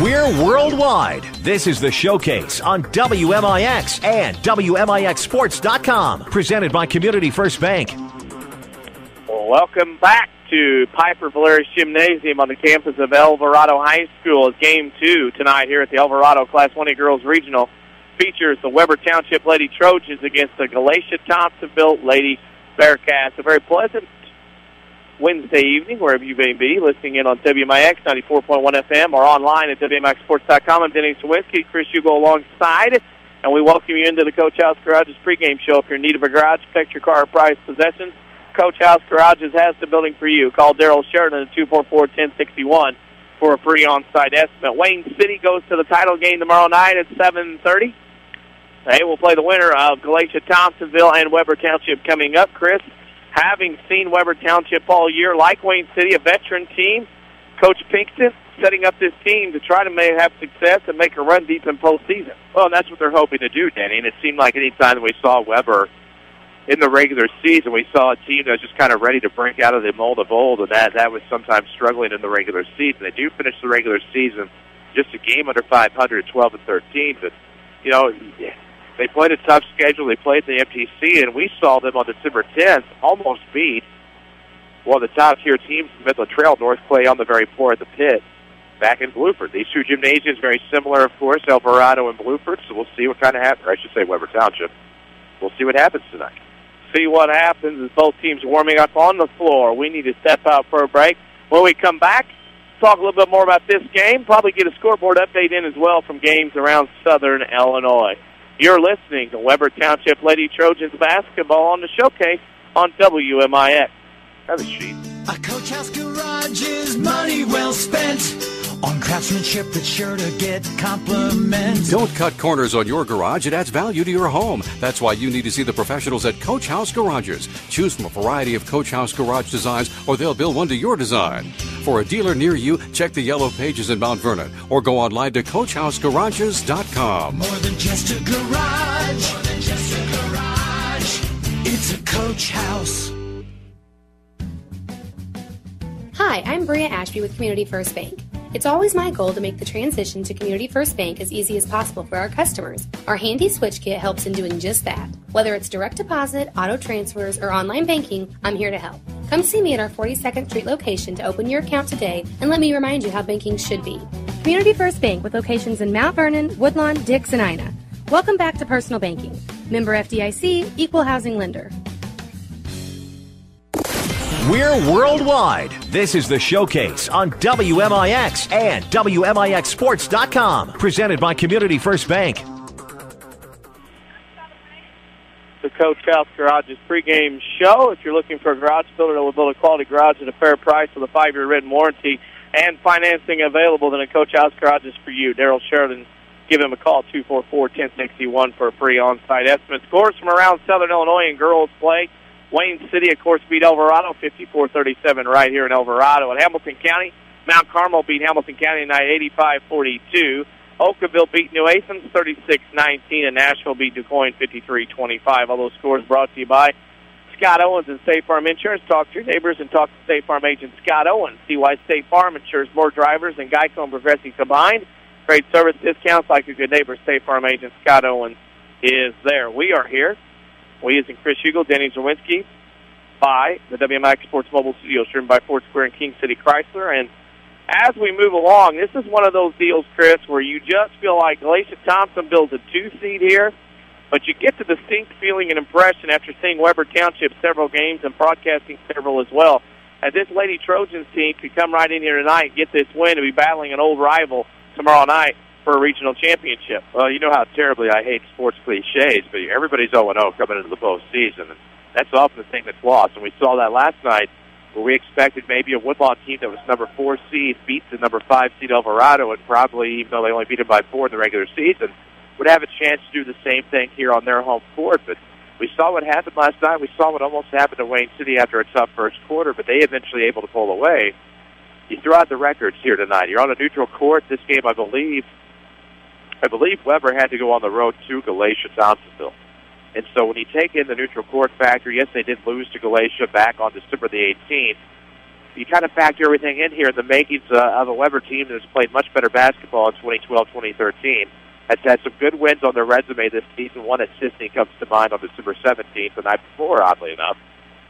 We're worldwide. This is The Showcase on WMIX and WMIXsports.com. Presented by Community First Bank. Welcome back to Piper Valerius Gymnasium on the campus of Elverado High School. It's Game 2 tonight here at the Elverado Class 1A Girls Regional. Features the Weber Township Lady Trojans against the Galatia-Thompsonville Lady Bearcats. A very pleasant Wednesday evening, wherever you may be, listening in on WMIX 94.1 FM or online at WMIXsports.com. I'm Denny Czerwinski, Chris Hugo alongside, and we welcome you into the Coach House Garage's pregame show. If you're in need of a garage, fix your car or prize possessions, Coach House Garages has the building for you. Call Daryl Sheridan at 244-1061 for a free on-site estimate. Wayne City goes to the title game tomorrow night at 7:30. They will play the winner of Galatia-Thompsonville and Weber Township coming up. Chris, having seen Weber Township all year, like Wayne City, a veteran team, Coach Pinkston setting up this team to try to have success and make a run deep in postseason. Well, and that's what they're hoping to do, Danny. And it seemed like any time that we saw Weber in the regular season, we saw a team that was just kind of ready to break out of the mold of old, and that was sometimes struggling in the regular season. They do finish the regular season just a game under 500, 12-13, but, you know, they played a tough schedule. They played the MTC, and we saw them on December 10th almost beat one of the top-tier teams in Midland Trail, North Clay, on the very floor of the pit back in Bluford. These two gymnasiums very similar, of course, Elverado and Bluford, so we'll see what kind of happens. Or I should say Weber Township. We'll see what happens tonight. See what happens as both teams warming up on the floor. We need to step out for a break. When we come back, talk a little bit more about this game, probably get a scoreboard update in as well from games around Southern Illinois. You're listening to Weber Township Lady Trojans basketball on the Showcase on WMIX. Have a sheet. A Coach House Garage is money well spent on craftsmanship that's sure to get compliments. Don't cut corners on your garage. It adds value to your home. That's why you need to see the professionals at Coach House Garages. Choose from a variety of Coach House garage designs, or they'll build one to your design. For a dealer near you, check the yellow pages in Mount Vernon, or go online to CoachHouseGarages.com. More than just a garage. More than just a garage. It's a Coach House. Hi, I'm Bria Ashby with Community First Bank. It's always my goal to make the transition to Community First Bank as easy as possible for our customers. Our handy switch kit helps in doing just that. Whether it's direct deposit, auto transfers, or online banking, I'm here to help. Come see me at our 42nd Street location to open your account today, and let me remind you how banking should be. Community First Bank with locations in Mount Vernon, Woodlawn, Dix, and Ina. Welcome back to personal banking. Member FDIC, Equal Housing Lender. We're worldwide. This is The Showcase on WMIX and WMIXsports.com. Presented by Community First Bank. The Coach House Garage's pregame show. If you're looking for a garage builder that will build a quality garage at a fair price with a 5-year written warranty and financing available, then a Coach House Garage is for you. Daryl Sheridan, give him a call, 244-1061 for a free on-site estimate. Scores from around Southern Illinois in girls play. Wayne City, of course, beat Elverado 54-37 right here in Elverado. At Hamilton County, Mount Carmel beat Hamilton County tonight 85-42. Oakville beat New Athens 36-19, and Nashville beat DuQuoin 53-25. All those scores brought to you by Scott Owens and State Farm Insurance. Talk to your neighbors and talk to State Farm agent Scott Owens. See why State Farm insures more drivers than Geico and Progressive combined. Great service discounts like a good neighbor. State Farm agent Scott Owens is there. We are here. We, as in Chris Hugo, Denny Czerwinski, by the WMIX Sports Mobile Studios, driven by Ford Square and King City Chrysler. And as we move along, this is one of those deals, Chris, where you just feel like Galatia-Thompsonville's a 2-seed here, but you get the distinct feeling and impression after seeing Weber Township several games and broadcasting several as well, that this Lady Trojans team could come right in here tonight, get this win, and be battling an old rival tomorrow night for a regional championship. Well, you know how terribly I hate sports cliches, but everybody's 0-0 coming into the postseason, and that's often the thing that's lost. And we saw that last night where we expected maybe a Woodlawn team that was number 4 seed beat the number 5 seed Elverado, and probably, even though they only beat them by 4 in the regular season, would have a chance to do the same thing here on their home court. But we saw what happened last night. We saw what almost happened to Wayne City after a tough first quarter, but they eventually able to pull away. You throw out the records here tonight. You're on a neutral court. This game, I believe Weber had to go on the road to Galatia-Thompsonville. And so when you take in the neutral court factor, yes, they did lose to Galatia back on December the 18th. you kind of factor everything in here, the makings of a Weber team that has played much better basketball in 2012-2013. Has had some good wins on their resume this season. One at Sisney comes to mind on December 17th, the night before, oddly enough,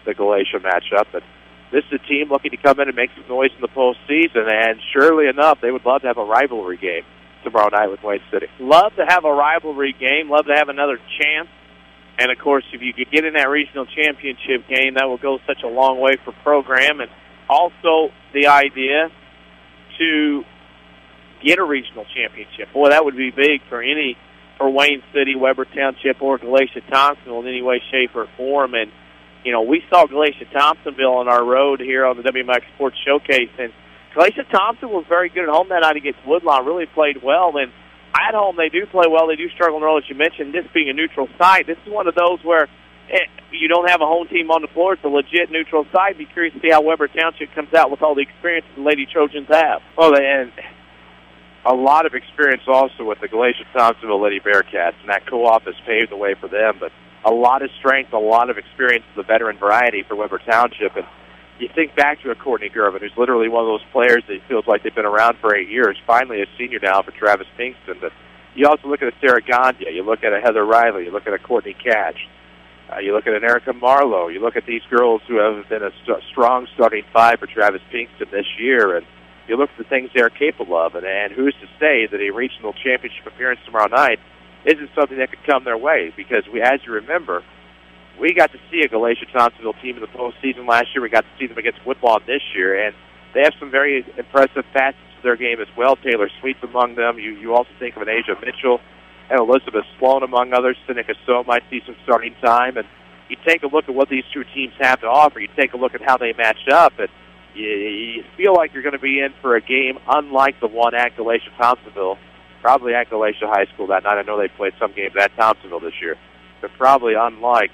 the Galatia matchup. But this is a team looking to come in and make some noise in the postseason, and surely enough, they would love to have a rivalry game tomorrow night with Wayne City. Love to have a rivalry game. Love to have another chance. And, of course, if you could get in that regional championship game, that will go such a long way for program. And also the idea to get a regional championship. Boy, that would be big for Wayne City, Weber Township, or Galatia-Thompsonville in any way, shape, or form. And, you know, we saw Galatia-Thompsonville on our road here on the WMIX Sports Showcase, and Galatia-Thompson was very good at home that night against Woodlawn, really played well. And at home, they do play well. They do struggle in the road, as you mentioned. This being a neutral site, this is one of those where you don't have a home team on the floor. It's a legit neutral site. Be curious to see how Weber Township comes out with all the experience the Lady Trojans have. Well, and a lot of experience also with the Galatia-Thompsonville Lady Bearcats, and that co-op has paved the way for them. But a lot of strength, a lot of experience of the veteran variety for Weber Township. And you think back to a Courtney Gervin, who's literally one of those players that feels like they've been around for 8 years, finally a senior now for Travis Pinkston. But you also look at a Sarah Gandia, you look at a Heather Riley, you look at a Courtney Catch, you look at an Erica Marlowe, you look at these girls who have been a strong starting five for Travis Pinkston this year, and you look at the things they're capable of, and who's to say that a regional championship appearance tomorrow night isn't something that could come their way, because as you remember, we got to see a Galatia-Thompsonville team in the postseason last year. We got to see them against Woodlawn this year, and they have some very impressive facets to their game as well. Taylor Sweet's among them. You also think of an Asia Mitchell and Elizabeth Sloan among others. Seneca So might see some starting time, and you take a look at what these two teams have to offer. You take a look at how they match up, and you feel like you're going to be in for a game unlike the one at Galatia-Thompsonville, probably at Galatia High School that night. I know they played some games at Thompsonville this year, but probably unlike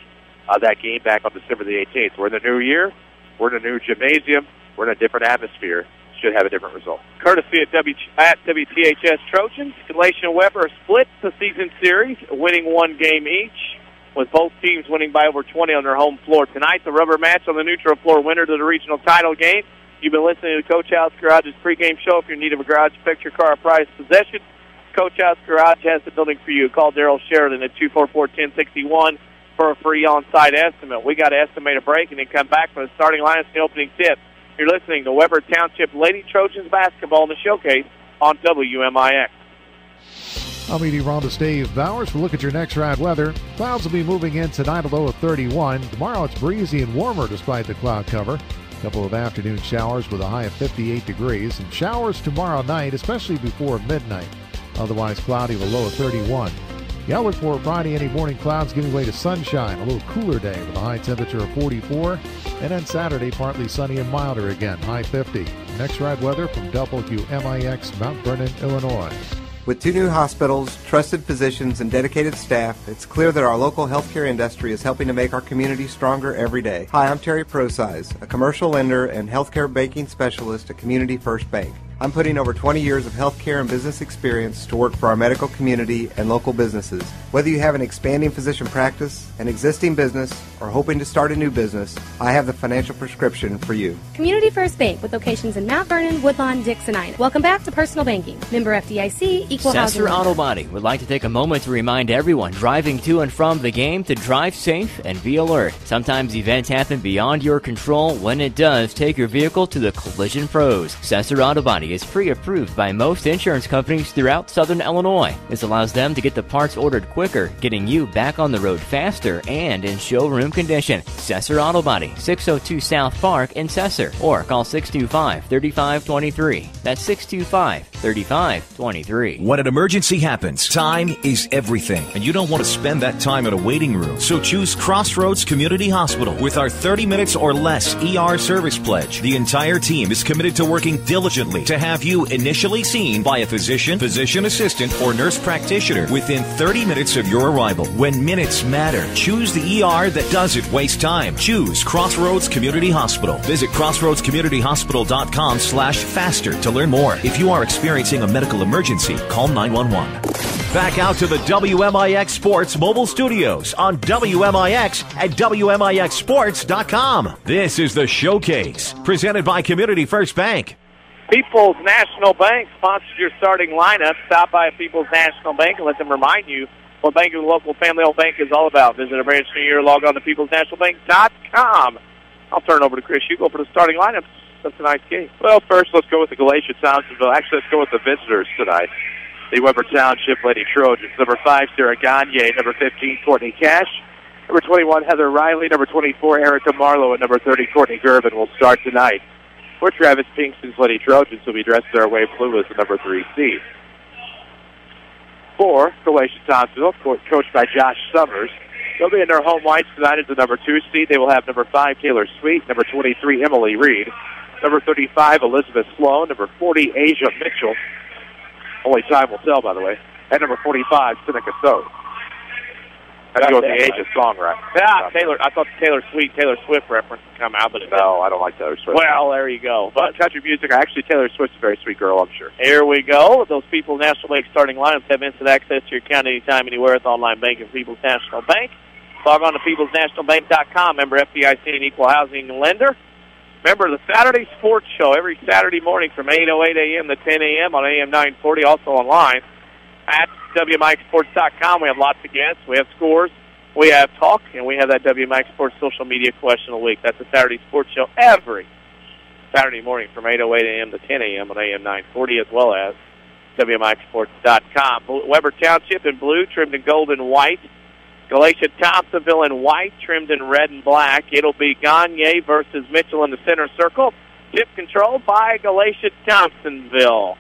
that game back on December the 18th. We're in the new year. We're in a new gymnasium. We're in a different atmosphere. Should have a different result. Courtesy at WTHS Trojans, Galatia and Weber split the season series, winning one game each, with both teams winning by over 20 on their home floor. Tonight, the rubber match on the neutral floor, winner to the regional title game. You've been listening to Coach House Garage's pregame show. If you're in need of a garage picture, car, or prized possession, Coach House Garage has the building for you. Call Daryl Sheridan at 244-1061 for a free on-site estimate. We got to estimate a break and then come back for the starting line and the opening tip. You're listening to Weber Township Lady Trojans basketball in the showcase on WMIX. I'm meteorologist Dave Bowers. We'll look at your next ride weather. Clouds will be moving in tonight, a low of 31. Tomorrow it's breezy and warmer despite the cloud cover. A couple of afternoon showers with a high of 58 degrees. And showers tomorrow night, especially before midnight. Otherwise cloudy with a low of 31. The outlook for Friday, any morning clouds giving way to sunshine. A little cooler day with a high temperature of 44. And then Saturday, partly sunny and milder again, high 50. Next ride weather from WMIX, Mount Vernon, Illinois. With 2 new hospitals, trusted physicians, and dedicated staff, it's clear that our local healthcare industry is helping to make our community stronger every day. Hi, I'm Terry Prosize, a commercial lender and healthcare banking specialist at Community First Bank. I'm putting over 20 years of healthcare and business experience to work for our medical community and local businesses. Whether you have an expanding physician practice, an existing business, or hoping to start a new business, I have the financial prescription for you. Community First Bank with locations in Mount Vernon, Woodlawn, Dix, and Ina. Welcome back to Personal Banking. Member FDIC, equal housing. Sesser Auto Body would like to take a moment to remind everyone driving to and from the game to drive safe and be alert. Sometimes events happen beyond your control. When it does, take your vehicle to the Collision Pros. Sesser Auto Body is pre-approved by most insurance companies throughout Southern Illinois. This allows them to get the parts ordered quicker, getting you back on the road faster and in showroom condition. Sesser Auto Body, 602 South Park in Sesser, or call 625-3523. That's 625-3523. When an emergency happens, time is everything, and you don't want to spend that time in a waiting room. So choose Crossroads Community Hospital. With our 30 minutes or less ER service pledge, the entire team is committed to working diligently to have you initially seen by a physician, physician assistant, or nurse practitioner within 30 minutes of your arrival. When minutes matter, choose the ER that doesn't waste time. Choose Crossroads Community Hospital. Visit crossroadscommunityhospital.com/faster to learn more. If you are experiencing a medical emergency, call 911. Back out to the WMIX Sports mobile studios on WMIX at WMIXsports.com. This is the Showcase, presented by Community First Bank. People's National Bank sponsors your starting lineup. Stop by People's National Bank and let them remind you what banking with local family-owned bank is all about. Visit a branch near you or log on to peoplesnationalbank.com. I'll turn it over to Chris Hugo for the starting lineups of tonight's game. Well, first let's go with the Galatia-Thompsonville. Actually, let's go with the visitors tonight. The Weber Township Lady Trojans. Number 5, Sarah Gagne. Number 15, Courtney Cash. Number 21, Heather Riley. Number 24, Erica Marlowe. And number 30, Courtney Gervin will start tonight. For Travis Pinkston's Lady Trojans will be dressed their way blue as the number 3 seed. For Galatia-Thompsonville, coached by Josh Summers, they'll be in their home whites tonight as the number 2 seed. They will have number 5, Taylor Sweet. Number 23, Emily Reed. Number 35, Elizabeth Sloan. Number 40, Asia Mitchell. Only time will tell, by the way. And number 45, Seneca Soto. That's go with the Asia song, right? Yeah, Taylor. I thought the Taylor Swift reference would come out, but no, I don't like Taylor Swift. Well, there you go. But country music, actually, Taylor Swift's a very sweet girl, I'm sure. Here we go. Those People's National Bank starting lineups have instant access to your account anytime, anywhere with online banking. People's National Bank. Log on to peoplesnationalbank.com. Member FDIC and equal housing lender. Remember the Saturday Sports Show every Saturday morning from 8:08 a.m. to 10 a.m. on AM 940, also online at WMIXsports.com. We have lots of guests. We have scores. We have talk, and we have that WMIX Sports social media question of the week. That's the Saturday Sports Show every Saturday morning from 8:08 a.m. to 10 a.m. on AM 940, as well as WMIXsports.com. Weber Township in blue, trimmed in gold and white. Galatia-Thompsonville in white, trimmed in red and black. It'll be Gagne versus Mitchell in the center circle. Tip controlled by Galatia-Thompsonville.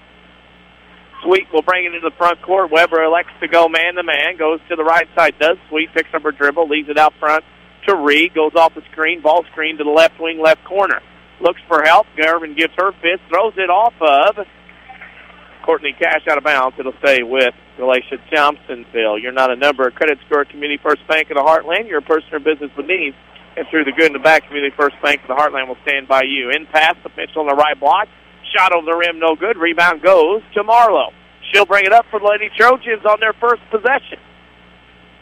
Sweet will bring it into the front court. Weber elects to go man-to-man. Goes to the right side. Does Sweet. Picks up her dribble. Leaves it out front to Reed. Goes off the screen. Ball screen to the left wing, left corner. Looks for help. Garvin gives her fist. Throws it off of Courtney Cash out of bounds. It'll stay with Galatia-Thompsonville. You're not a number. Credit score at Community First Bank of the Heartland. You're a person or business with needs. And through the good and the bad, Community First Bank of the Heartland will stand by you. In pass to Mitchell on the right block. Shot over the rim, no good. Rebound goes to Marlowe. She'll bring it up for the Lady Trojans on their first possession.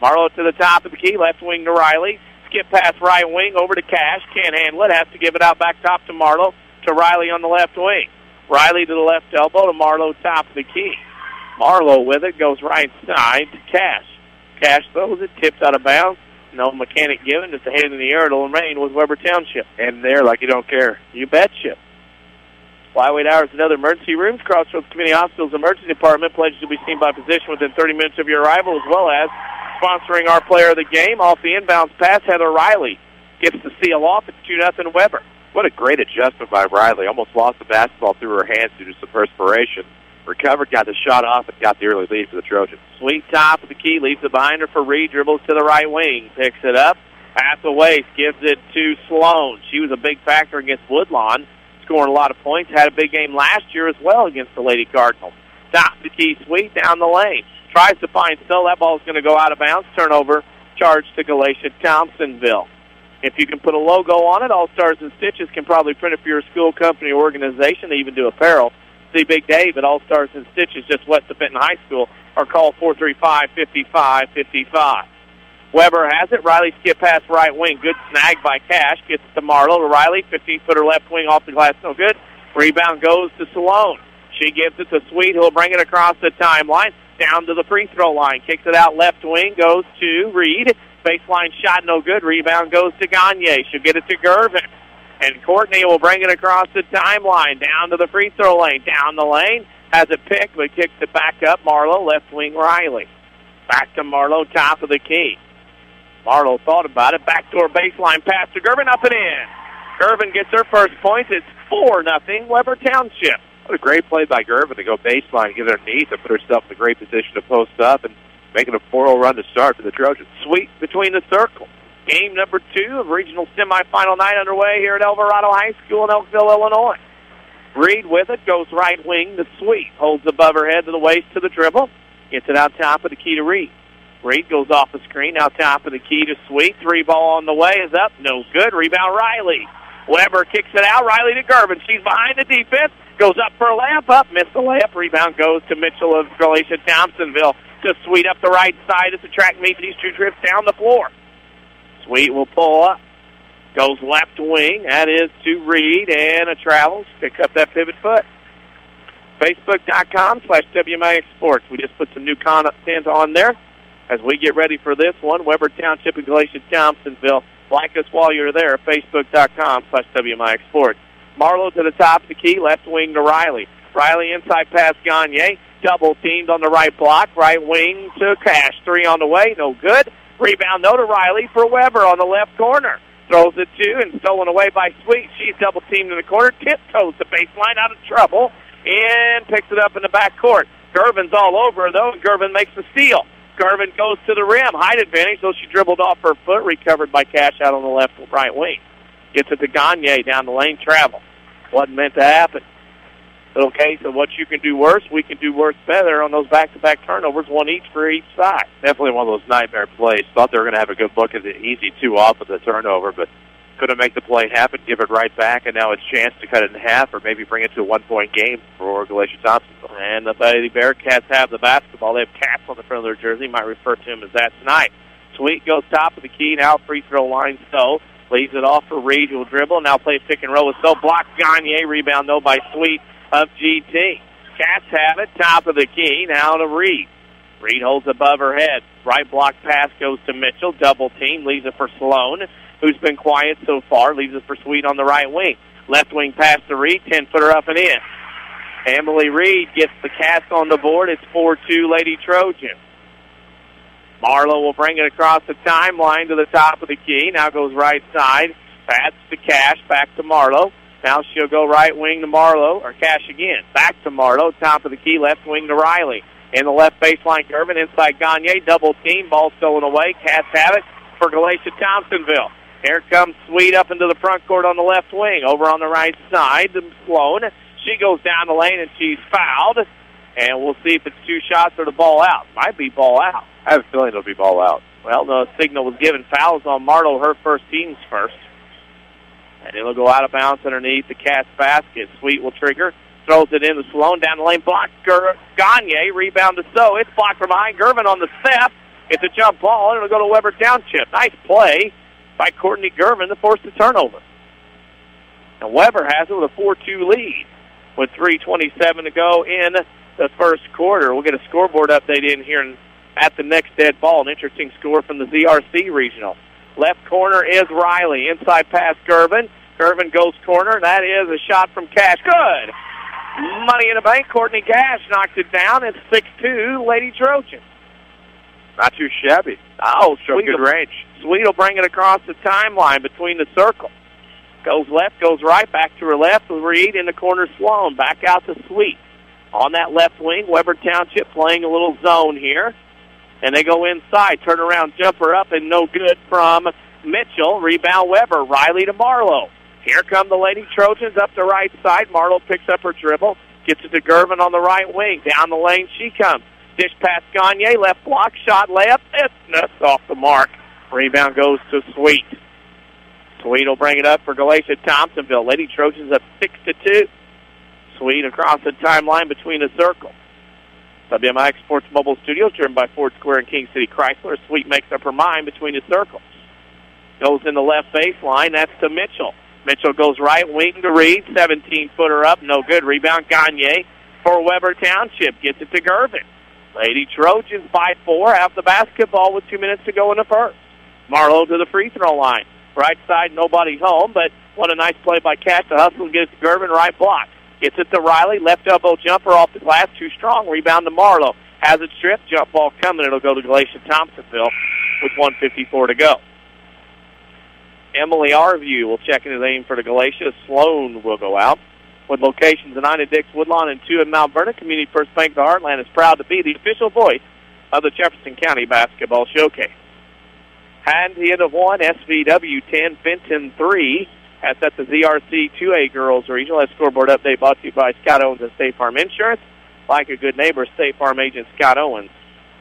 Marlowe to the top of the key, left wing to Riley. Skip pass right wing over to Cash. Can't handle it. Has to give it out back top to Marlowe. To Riley on the left wing. Riley to the left elbow to Marlowe top of the key. Marlowe with it, goes right side to Cash. Cash throws it, tips out of bounds. No mechanic given, just a hand in the air. It'll remain with Weber Township. And there like you don't care. You betcha. Flyweight hours and other emergency rooms. Crossroads Community Hospital's emergency department pledges to be seen by physician within 30 minutes of your arrival, as well as sponsoring our player of the game. Off the inbounds pass, Heather Riley gets the seal off. It's 2-0 Weber. What a great adjustment by Riley. Almost lost the basketball through her hands due to some perspiration. Recovered, got the shot off, and got the early lead for the Trojans. Sweet top of the key, leaves it behind her for Reed, dribbles to the right wing, picks it up, at the waist, gives it to Sloan. She was a big factor against Woodlawn, scoring a lot of points, had a big game last year as well against the Lady Cardinals. Top of the key, Sweet, down the lane. Tries to find Still, that ball's going to go out of bounds, turnover, charge to Galatia-Thompsonville. If you can put a logo on it, All Stars and Stitches can probably print it for your school, company, or organization. They even do apparel. See Big Dave at All Stars and Stitches just west of Benton High School, or call 435-5555. Weber has it. Riley skip pass right wing. Good snag by Cash. Gets it to Marlowe. To Riley, 15-footer left wing off the glass. No good. Rebound goes to Sloan. She gives it to Sweet, who'll bring it across the timeline. Down to the free throw line. Kicks it out left wing. Goes to Reed. Baseline shot, no good. Rebound goes to Gagne. She'll get it to Gervin. And Courtney will bring it across the timeline. Down to the free throw lane. Down the lane. Has it picked, but kicks it back up. Marlowe, left wing Riley. Back to Marlowe, top of the key. Marlowe thought about it. Backdoor baseline pass to Gervin, up and in. Gervin gets her first points. It's 4-0 Weber Township. What a great play by Gervin to go baseline, get underneath, and put herself in a great position to post up and making a 4-0 run to start for the Trojans. Sweet between the circles. Game number 2 of regional semifinal night underway here at Elverado High School in Elkville, Illinois. Reed with it, goes right wing to Sweet. Holds above her head to the waist to the dribble. Gets it out top of the key to Reed. Reed goes off the screen, out top of the key to Sweet. 3 ball on the way is up, no good. Rebound Riley. Weber kicks it out, Riley to Gervin. She's behind the defense, goes up for a layup, up, missed the layup. Rebound goes to Mitchell of Galatia-Thompsonville. to Sweet up the right side as the track meets these two drifts down the floor. Sweet will pull up. Goes left wing. That is to Reed, and a travels. Pick up that pivot foot. Facebook.com/WMIX Sports. We just put some new content on there as we get ready for this one. Weber Township and Galatia-Thompsonville. Like us while you're there. Facebook.com/WMIX Sports. Marlowe to the top of the key. Left wing to Riley. Riley inside pass Gagne. Double teamed on the right block. Right wing to Cash. 3 on the way. No good. Rebound, though, to Riley for Weber on the left corner. Throws it to and stolen away by Sweet. She's double teamed in the corner. Tiptoes the baseline out of trouble and picks it up in the back court. Gervin's all over her, though, and Gervin makes the steal. Gervin goes to the rim. Height advantage, though she dribbled off her foot. Recovered by Cash out on the left right wing. Gets it to Gagne down the lane. Travel. Wasn't meant to happen. Little case of what you can do worse, we can do worse better on those back-to-back turnovers, one each for each side. Definitely one of those nightmare plays. Thought they were going to have a good look at the easy 2 off of the turnover, but couldn't make the play happen, give it right back, and now it's a chance to cut it in half or maybe bring it to a 1-point game for Galatia-Thompsonville. And the Lady Bearcats have the basketball. They have cats on the front of their jersey. Might refer to them as that tonight. Sweet goes top of the key, now free throw line, so leaves it off for Reed, who will dribble. Now plays pick and roll with so blocks Gagne. Rebound, though, by Sweet of GT. Cats have it, top of the key, now to Reed. Reed holds above her head. Right block pass goes to Mitchell. Double team, leaves it for Sloan, who's been quiet so far. Leaves it for Sweet on the right wing. Left wing pass to Reed, 10-footer up and in. Emily Reed gets the Cats on the board. It's 4-2 Lady Trojans. Marlowe will bring it across the timeline to the top of the key. Now goes right side. Pass to Cash, back to Marlowe. Now she'll go right wing to Marlowe, or Cash again. Back to Marlowe, top of the key, left wing to Riley. In the left baseline, Gervin inside Gagne, double team, ball stolen away. Cats have it for Galatia-Thompsonville. Here comes Sweet up into the front court on the left wing. Over on the right side to Sloan. She goes down the lane and she's fouled. And we'll see if it's 2 shots or the ball out. Might be ball out. I have a feeling it'll be ball out. Well, the signal was given. Fouls on Marlowe, her first team's first. And it'll go out of bounds underneath the Cats basket. Sweet will trigger. Throws it in to Sloan. Down the lane. Blocked. Gagne. Rebound to So. It's blocked from behind. Gervin on the step. It's a jump ball. And it'll go to Weber Township. Nice play by Courtney Gervin to force the turnover. And Weber has it with a 4-2 lead with 3:27 to go in the first quarter. We'll get a scoreboard update in here at the next dead ball. An interesting score from the ZRC Regional. Left corner is Riley. Inside pass, Gervin. Gervin goes corner. That is a shot from Cash. Good. Money in the bank. Courtney Cash knocks it down. It's 6-2, Lady Trojans. Not too shabby. Oh, Showed good range. Sweet will bring it across the timeline between the circle. Goes left, goes right, back to her left with Reed in the corner. Sloan back out to Sweet. On that left wing, Weber Township playing a little zone here. And they go inside, turn around, jumper up, and no good from Mitchell. Rebound Weber, Riley to Marlowe. Here come the Lady Trojans up the right side. Marlowe picks up her dribble, gets it to Gervin on the right wing. Down the lane she comes. Dish pass Gagne, left block, shot, layup. It's off the mark. Rebound goes to Sweet. Sweet will bring it up for Galatia-Thompsonville. Lady Trojans up 6-2. Sweet across the timeline between the circle. WMIX Sports Mobile Studios, driven by Ford Square and King City Chrysler. Sweet makes up her mind between the circles. Goes in the left baseline. That's to Mitchell. Mitchell goes right wing to Reed. 17-footer up. No good. Rebound Gagne for Weber Township. Gets it to Gervin. Lady Trojans by 4 have the basketball with 2 minutes to go in the first. Marlowe to the free throw line. Right side, nobody's home, but what a nice play by Cat to hustle and get it to Gervin. Right block. Gets it to Riley. Left elbow jumper off the glass. Too strong. Rebound to Marlowe. Has it stripped. Jump ball coming. It'll go to Galatia-Thompsonville with 1:54 to go. Emily Arview will check into the aim for the Galatia. Sloan will go out. With locations in 9 at Dix, Woodlawn, and 2 in Mount Vernon, Community First Bank of the Heartland is proud to be the official voice of the Jefferson County Basketball Showcase. And the end of 1, SVW 10, Fenton 3. That's at the ZRC 2A Girls Regional. That scoreboard update brought to you by Scott Owens and State Farm Insurance. Like a good neighbor, State Farm agent Scott Owens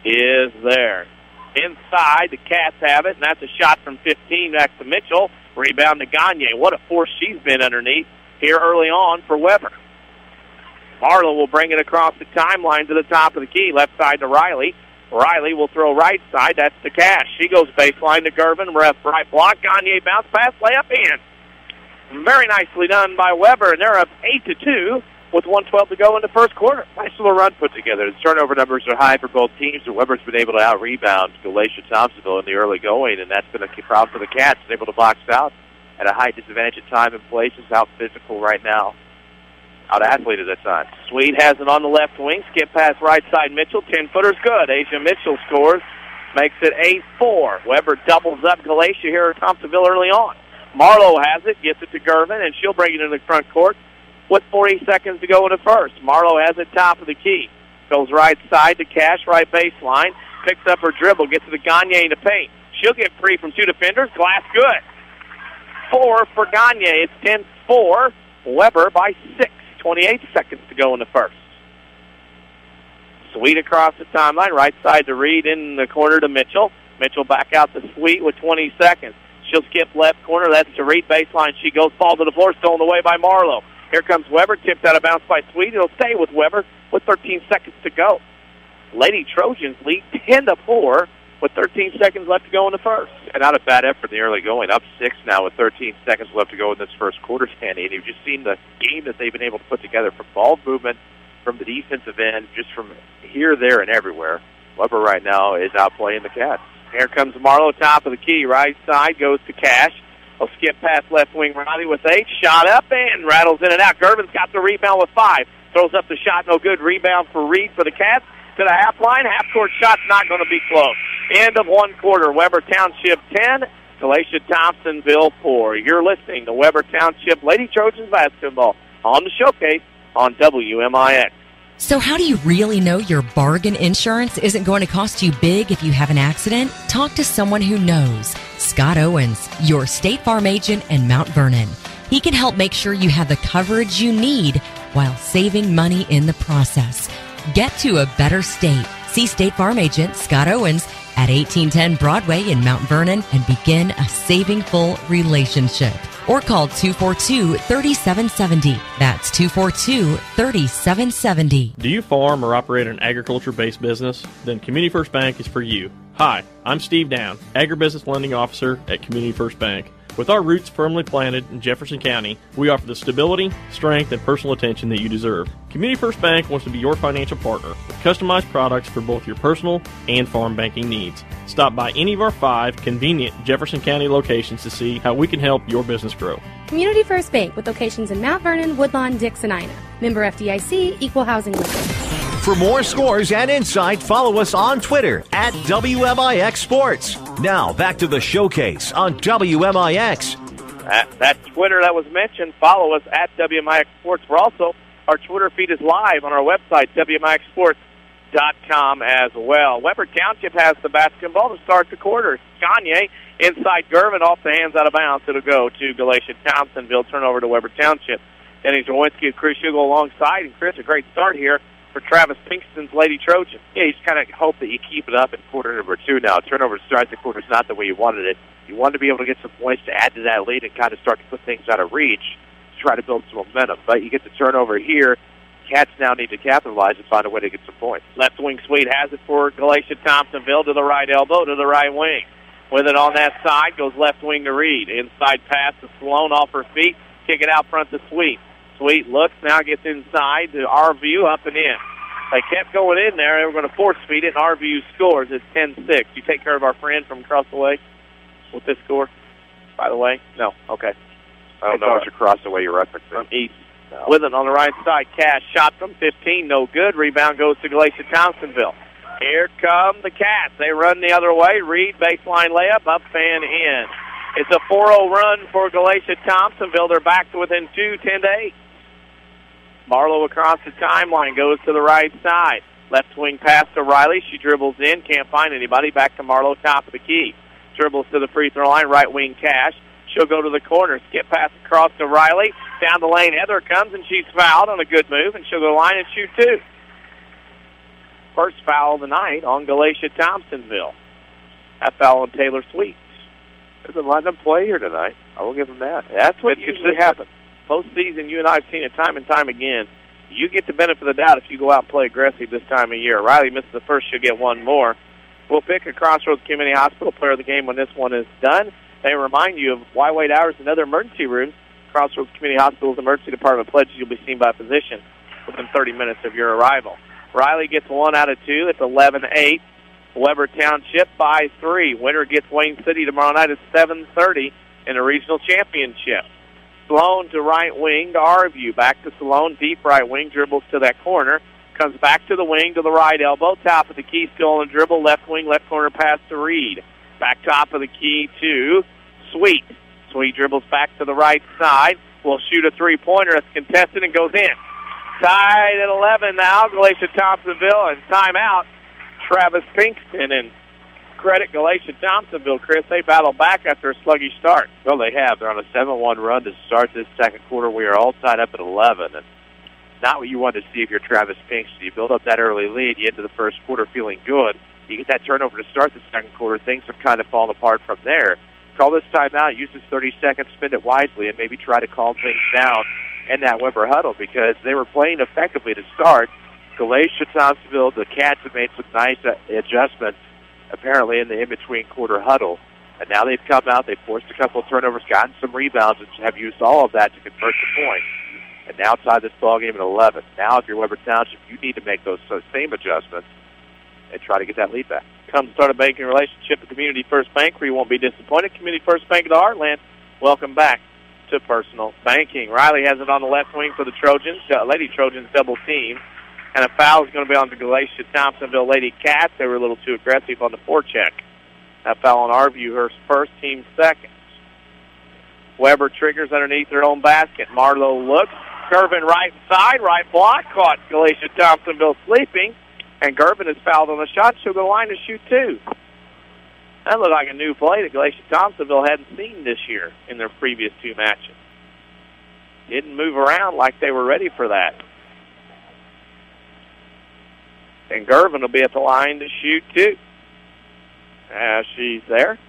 is there. Inside, the Cats have it, and that's a shot from 15 back to Mitchell. Rebound to Gagne. What a force she's been underneath here early on for Weber. Marlowe will bring it across the timeline to the top of the key. Left side to Riley. Riley will throw right side. That's to Cash. She goes baseline to Gervin. Ref right block. Gagne bounce pass. Layup in. Very nicely done by Weber, and they're up 8-2 with 1:12 to go in the first quarter. Nice little run put together. The turnover numbers are high for both teams, and Weber's been able to out-rebound Galatia-Thompsonville in the early going, and that's been a key problem for the Cats. They're able to box out at a high disadvantage at time and places, out physical right now. Out-athleted at times. Sweet has it on the left wing. Skip pass right side Mitchell. 10-footer's good. Asia Mitchell scores. Makes it 8-4. Weber doubles up Galatia here at Thompsonville early on. Marlowe has it. Gets it to Gervin, and she'll bring it into the front court with 40 seconds to go in the first. Marlowe has it top of the key. Goes right side to Cash, right baseline. Picks up her dribble. Gets it to Gagne in the paint. She'll get free from two defenders. Glass good. 4 for Gagne. It's 10-4. Weber by 6. 28 seconds to go in the first. Sweet across the timeline. Right side to Reed, in the corner to Mitchell. Mitchell back out to Sweet with 20 seconds. She'll skip left corner. That's to Reed baseline. She goes, fall to the floor, stolen away by Marlowe. Here comes Weber. Tipped out of bounds by Sweet. It'll stay with Weber with 13 seconds to go. Lady Trojans lead 10-4 with 13 seconds left to go in the first. And not a bad effort in the early going. Up 6 now with 13 seconds left to go in this first quarter, Sandy. And you've just seen the game that they've been able to put together from ball movement, from the defensive end, just from here, there, and everywhere. Weber right now is outplaying the Cats. Here comes Marlowe, top of the key. Right side goes to Cash. He'll skip past left wing Riley with 8. Shot up and rattles in and out. Gervin's got the rebound with 5. Throws up the shot, no good. Rebound for Reed for the Cats. To the half line. Half-court shot's not going to be close. End of one quarter. Weber Township 10, Galatia-Thompsonville 4. You're listening to Weber Township Lady Trojans basketball on the Showcase on WMIX. So how do you really know your bargain insurance isn't going to cost you big if you have an accident? Talk to someone who knows. Scott Owens, your State Farm agent in Mount Vernon. He can help make sure you have the coverage you need while saving money in the process. Get to a better state. See State Farm agent Scott Owens at 1810 Broadway in Mount Vernon and begin a saving full relationship. Or call 242-3770. That's 242-3770. Do you farm or operate an agriculture-based business? Then Community First Bank is for you. Hi, I'm Steve Down, Agribusiness Lending Officer at Community First Bank. With our roots firmly planted in Jefferson County, we offer the stability, strength, and personal attention that you deserve. Community First Bank wants to be your financial partner with customized products for both your personal and farm banking needs. Stop by any of our 5 convenient Jefferson County locations to see how we can help your business grow. Community First Bank with locations in Mount Vernon, Woodlawn, Dix, and Ina. Member FDIC, Equal Housing Lender. For more scores and insight, follow us on Twitter at WMIX Sports. Now, back to the Showcase on WMIX. That Twitter that was mentioned, follow us at WMIX Sports. Our Twitter feed is live on our website, WMIXSports.com as well. Weber Township has the basketball to start the quarter. Gagne inside Gervin, off the hands, out of bounds. It'll go to Galatia-Thompsonville, turnover to Weber Township. Then Czerwinski and Chris Hugo alongside. And Chris, a great start here for Travis Pinkston's Lady Trojans. Yeah, you just kind of hope that you keep it up in quarter number 2 now. Turnover to start the quarter is not the way you wanted it. You wanted to be able to get some points to add to that lead and kind of start to put things out of reach to try to build some momentum. But you get the turnover here. Cats now need to capitalize and find a way to get some points. Left wing Sweet has it for Galatia-Thompsonville to the right elbow, to the right wing. With it on that side, goes left wing to Reed. Inside pass to Sloan off her feet. Kick it out front to Sweet. Sweet looks, now gets inside to RVU, up and in. They kept going in there. They were going to force feed it, and RVU scores. It's 10-6. You take care of our friend from across the way with this score, by the way? No. Okay. I don't know if you're across the way you're referencing. From East. No. With it on the right side, Cash shot from 15, no good. Rebound goes to Galatia-Thompsonville. Here come the Cats. They run the other way. Reed, baseline layup, up and in. It's a 4-0 run for Galatia-Thompsonville. They're back to within 2, 10-8. Marlowe across the timeline, goes to the right side. Left wing pass to Riley. She dribbles in, can't find anybody. Back to Marlowe, top of the key. Dribbles to the free throw line, right wing Cash. She'll go to the corner. Skip pass across to Riley. Down the lane, Heather comes, and she's fouled on a good move, and she'll go to the line and shoot 2. First foul of the night on Galatia-Thompsonville. That foul on Taylor Sweet. They've been letting them play here tonight. I will give them that. That's what usually happens. Postseason, you and I have seen it time and time again. You get the benefit of the doubt if you go out and play aggressive this time of year. Riley misses the first, she'll get one more. We'll pick a Crossroads Community Hospital player of the game when this one is done. They remind you of why wait hours and other emergency rooms. Crossroads Community Hospital's emergency department pledges you'll be seen by a physician within 30 minutes of your arrival. Riley gets 1 out of 2. It's 11-8. Weber Township by 3. Winner gets Wayne City tomorrow night at 7:30 in the regional championship. Sloan to right wing to Arview. Back to Sloan, deep right wing, dribbles to that corner. Comes back to the wing to the right elbow. Top of the key, still on the dribble. Left wing, left corner pass to Reed. Back top of the key to Sweet. Sweet dribbles back to the right side. Will shoot a three-pointer. It's contested and goes in. Tied at 11 now. Galatia-Thompsonville and timeout. Travis Pinkston, and credit Galatia-Thompsonville, Chris. They battle back after a sluggish start. Well, they have. They're on a 7-1 run to start this second quarter. We are all tied up at 11. And not what you want to see if you're Travis Pinkston. You build up that early lead. You into the first quarter feeling good. You get that turnover to start the second quarter. Things have kind of fallen apart from there. Call this timeout, use this 30 seconds, spend it wisely, and maybe try to calm things down in that Weber huddle because they were playing effectively to start. Galatia-Thompsonville, the Cats have made some nice adjustments, apparently, in the in-between quarter huddle. And now they've come out, they've forced a couple of turnovers, gotten some rebounds, and have used all of that to convert the point. And now tied this ballgame at 11. Now, if you're Weber Township, you need to make those same adjustments and try to get that lead back. Come start a banking relationship at Community First Bank where you won't be disappointed. Community First Bank of the Heartland, welcome back to personal banking. Riley has it on the left wing for the Trojans. Lady Trojans double team. And a foul is going to be on the Galatia-Thompsonville Lady Cats. They were a little too aggressive on the forecheck. That foul on Arview, her first, team second. Weber triggers underneath their own basket. Marlowe looks. Gervin right side, right block. Caught Galatia-Thompsonville sleeping. And Gervin is fouled on the shot. She'll go to the line to shoot two. That looked like a new play that Galatia-Thompsonville hadn't seen this year in their previous two matches. Didn't move around like they were ready for that. And Gervin will be at the line to shoot two. She's there.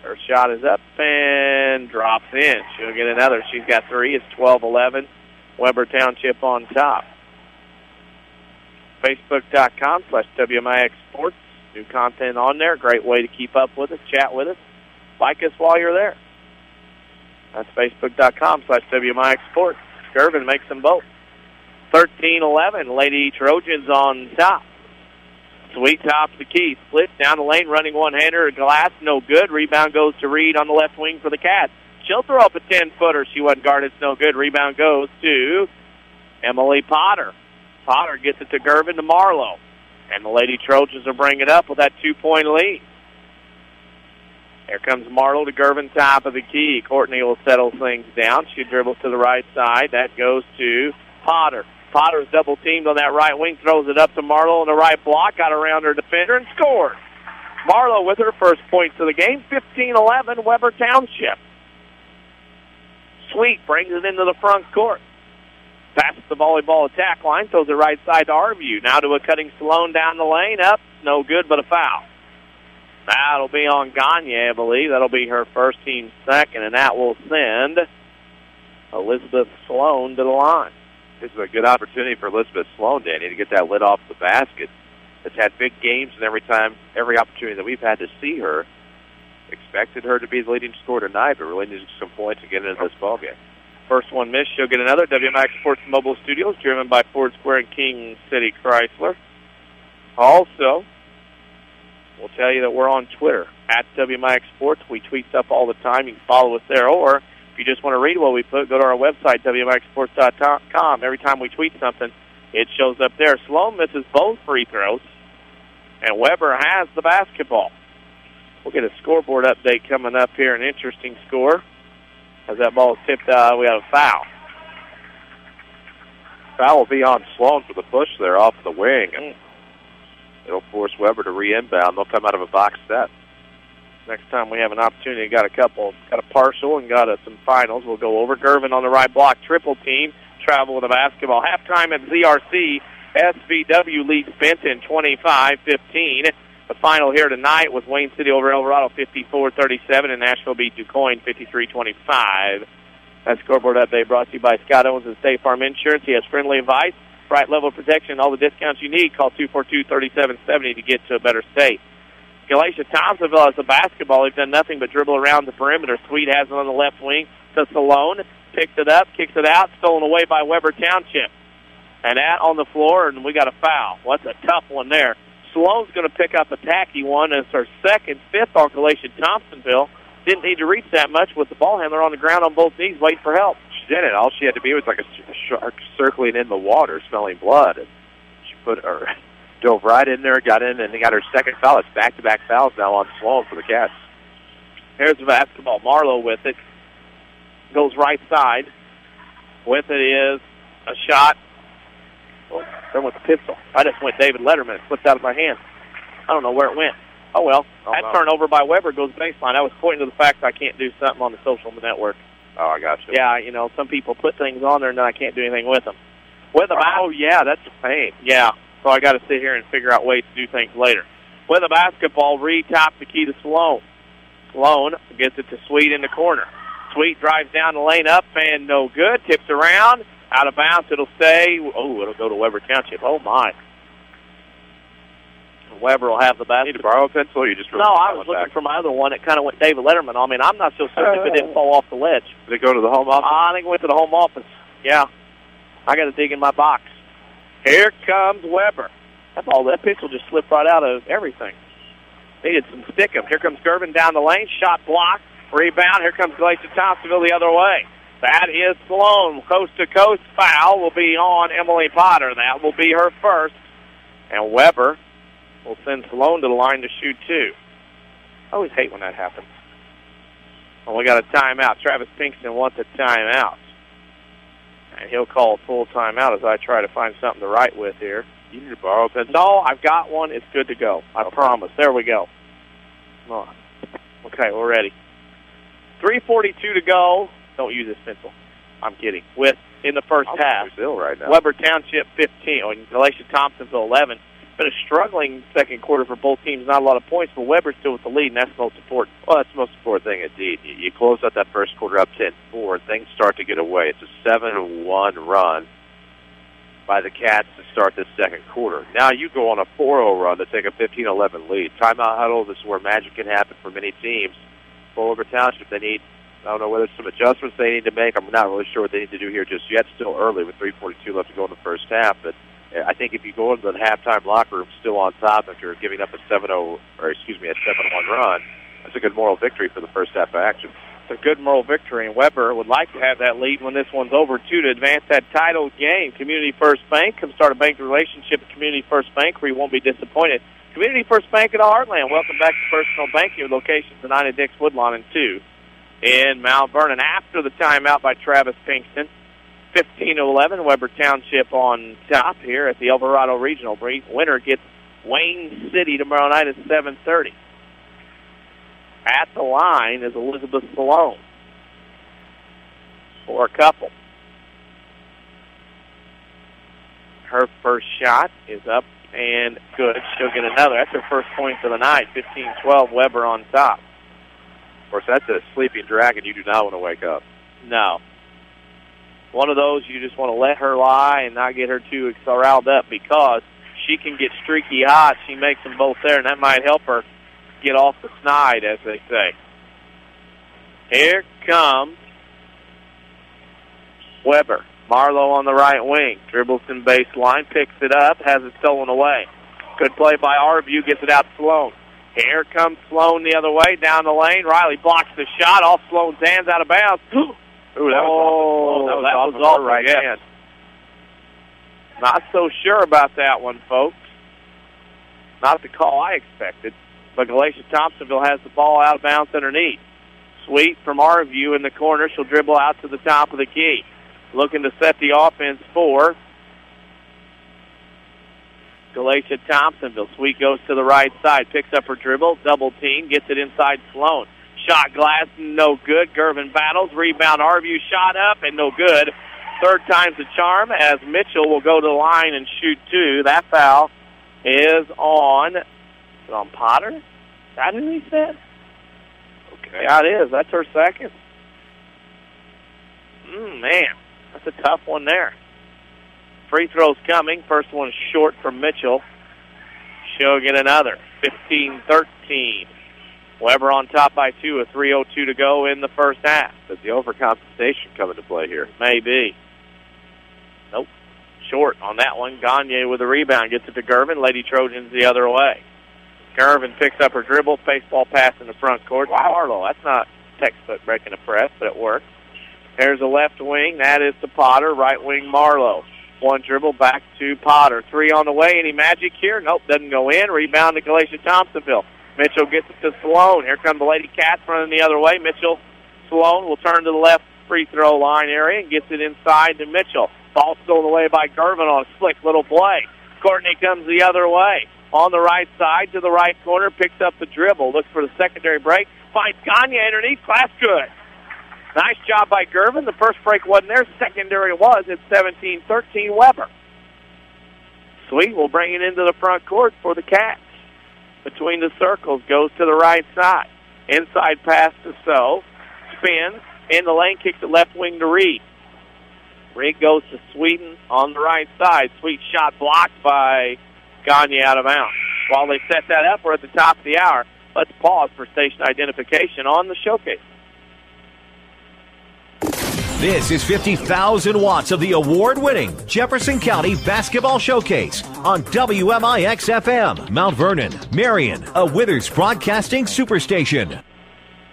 Her shot is up and drops in. She'll get another. She's got three. It's 12-11. Weber Township on top. Facebook.com/WMIX Sports. New content on there. Great way to keep up with us, chat with us. Like us while you're there. That's Facebook.com/WMIX Sports. Gervin makes them both. 13-11. Lady Trojans on top. Sweet tops the key. Split down the lane, running one-hander. Glass, no good. Rebound goes to Reed on the left wing for the Cats. She'll throw up a 10-footer. She wasn't guarded. It's no good. Rebound goes to Emily Potter. Potter gets it to Gervin to Marlowe. And the Lady Trojans will bring it up with that 2-point lead. Here comes Marlowe to Gervin, top of the key. Courtney will settle things down. She dribbles to the right side. That goes to Potter. Potter's double-teamed on that right wing, throws it up to Marlowe on the right block, got around her defender, and scored. Marlowe with her first points of the game, 15-11, Weber Township. Sweet brings it into the front court. Passes the volleyball attack line, throws it right side to Arview. Now to a cutting Sloan down the lane, up, no good, but a foul. That'll be on Gagne, I believe. That'll be her first, team second, and that will send Elizabeth Sloan to the line. This is a good opportunity for Elizabeth Sloan, Danny, to get that lid off the basket. Has had big games, and every opportunity that we've had to see her, expected her to be the leading scorer tonight, but really needs some points to get into this ballgame. First one missed, she'll get another. WMIX Sports Mobile Studios, driven by Ford Square and King City Chrysler. Also, we'll tell you that we're on Twitter, at WMIX Sports. We tweet stuff all the time. You can follow us there, or if you just want to read what we put, go to our website, WMIXsports.com. Every time we tweet something, it shows up there. Sloan misses both free throws, and Weber has the basketball. We'll get a scoreboard update coming up here, an interesting score. As that ball is tipped out, we have a foul. Foul will be on Sloan for the push there off the wing. And it'll force Weber to re-inbound. They'll come out of a box set. Next time we have an opportunity, got a partial and got some finals. We'll go over. Gervin on the right block, triple team, travel with the basketball. Halftime at ZRC, SVW leads Benton 25-15. The final here tonight was Wayne City over Elverado 54-37, and Nashville beat DuQuoin 53-25. That scoreboard update brought to you by Scott Owens and State Farm Insurance. He has friendly advice, right level of protection, all the discounts you need. Call 242-3770 to get to a better state. Galatia-Thompsonville has the basketball. They've done nothing but dribble around the perimeter. Sweet has it on the left wing to Salone. Picks it up, kicks it out, stolen away by Weber Township. And that on the floor, and we got a foul. What's a tough one there. Salone's going to pick up a tacky one as her second, fifth on Galatia-Thompsonville. Didn't need to reach that much with the ball handler on the ground on both knees waiting for help. She did it. All she had to be was like a shark circling in the water, smelling blood. And she dove right in there, got in, and got her second foul. It's back-to-back fouls now on Sloan for the Cats. Here's the basketball. Marlowe with it. Goes right side. With it is a shot. Oh, there went the pistol. I just went David Letterman. It slipped out of my hand. I don't know where it went. Oh, well. That turnover by Weber goes baseline. I was pointing to the fact that I can't do something on the social network. Oh, I got you. Yeah, you know, some people put things on there and then I can't do anything with them. Oh, yeah, that's a pain. Yeah, so I got to sit here and figure out ways to do things later. With a basketball, Reed tops the key to Sloan. Sloan gets it to Sweet in the corner. Sweet drives down the lane up and no good. Tips around. Out of bounds. It'll stay. Oh, it'll go to Weber Township. Oh, my. Weber will have the basketball. Need to borrow a pencil? Or you just no, I was looking for my other one. It kind of went David Letterman on me. And I'm not so certain if it didn't fall off the ledge. Did it go to the home office? I think it went to the home office. Yeah. I got to dig in my box. Here comes Weber. That's all. That pistol just slipped right out of everything. Needed some stickum. Here comes Gervin down the lane. Shot blocked. Rebound. Here comes Galatia-Thompsonville the other way. That is Sloan. Coast-to-coast foul will be on Emily Potter. That will be her first. And Weber will send Sloan to the line to shoot two. I always hate when that happens. Well, we got a timeout. Travis Pinkston wants a timeout. And he'll call a full timeout as I try to find something to write with here. You need to borrow a pencil? No, I've got one. It's good to go. I promise. There we go. Come on. Okay, we're ready. 3:42 to go. Don't use this pencil. I'm kidding. With in the first half. Right now. Weber Township 15. Oh, Galatia-Thompsonville 11. Been a struggling second quarter for both teams. Not a lot of points, but Weber's still with the lead, and that's the most important. Well, that's the most important thing, indeed. You close out that first quarter up 10-4, and things start to get away. It's a 7-1 run by the Cats to start this second quarter. Now you go on a 4-0 run to take a 15-11 lead. Timeout huddle, this is where magic can happen for many teams. For Weber Township, they need, I don't know whether it's some adjustments they need to make. I'm not really sure what they need to do here just yet. Still early with 3:42 left to go in the first half, but I think if you go into the halftime locker room still on top after giving up a 7-1 run, that's a good moral victory for the first half of action. It's a good moral victory, and Weber would like to have that lead when this one's over, too, to advance that title game. Community First Bank, come start a banking relationship with Community First Bank where you won't be disappointed. Community First Bank in the Heartland. Welcome back to Personal Banking with locations in 9 at Dix, Woodlawn, and 2 in Mount Vernon. After the timeout by Travis Pinkston, 15-11, Weber Township on top here at the Elverado Regional. Winner gets Wayne City tomorrow night at 7:30. At the line is Elizabeth Salone for a couple. Her first shot is up and good. She'll get another. That's her first point for the night. 15-12, Weber on top. Of course, that's a sleeping dragon you do not want to wake up. No. One of those you just want to let her lie and not get her too riled up because she can get streaky hot. She makes them both there, and that might help her get off the snide, as they say. Here comes Weber. Marlowe on the right wing. Dribbles in baseline, picks it up, has it stolen away. Good play by Arview, gets it out to Sloan. Here comes Sloan the other way, down the lane. Riley blocks the shot off Sloan's hands, out of bounds. Ooh, that was off the right hand. Not so sure about that one, folks. Not the call I expected. But Galatia-Thompsonville has the ball out of bounds underneath. Sweet from Arview in the corner. She'll dribble out to the top of the key. Looking to set the offense for Galatia-Thompsonville. Sweet goes to the right side, picks up her dribble, double team, gets it inside Sloan. Shot glass, no good. Gervin battles, rebound Arview, shot up, and no good. Third time's the charm as Mitchell will go to the line and shoot two. That foul is on Potter? Is that who he said? Okay. Yeah, it is. That's her second. Man, that's a tough one there. Free throws coming. First one short from Mitchell. She'll get another. 15-13. Weber on top by 2, with 3:02 to go in the first half. Does the overcompensation come into play here? Maybe. Nope. Short on that one. Gagne with a rebound. Gets it to Gervin. Lady Trojans the other way. Gervin picks up her dribble. Baseball pass in the front court. Wow, Arlo. That's not textbook breaking a press, but it works. There's a left wing. That is to Potter. Right wing, Marlowe. One dribble back to Potter. 3 on the way. Any magic here? Nope, doesn't go in. Rebound to Galatia-Thompsonville. Mitchell gets it to Sloan. Here come the Lady Cats running the other way. Mitchell, Sloan will turn to the left free throw line area and gets it inside to Mitchell. Ball stolen away by Gervin on a slick little play. Courtney comes the other way. On the right side to the right corner, picks up the dribble. Looks for the secondary break. Finds Gagne underneath. Class good. Nice job by Gervin. The first break wasn't there. Secondary was. It's 17-13 Weber. Sweet will bring it into the front court for the Cats. Between the circles, goes to the right side. Inside pass to So. Spins. In the lane, kicks it left wing to Reed. Reed goes to Sweden on the right side. Sweet shot blocked by Gagne out of bounds. While they set that up, we're at the top of the hour. Let's pause for station identification on the showcase. This is 50,000 watts of the award-winning Jefferson County Basketball Showcase on WMIX FM, Mount Vernon, Marion, a Withers Broadcasting Superstation.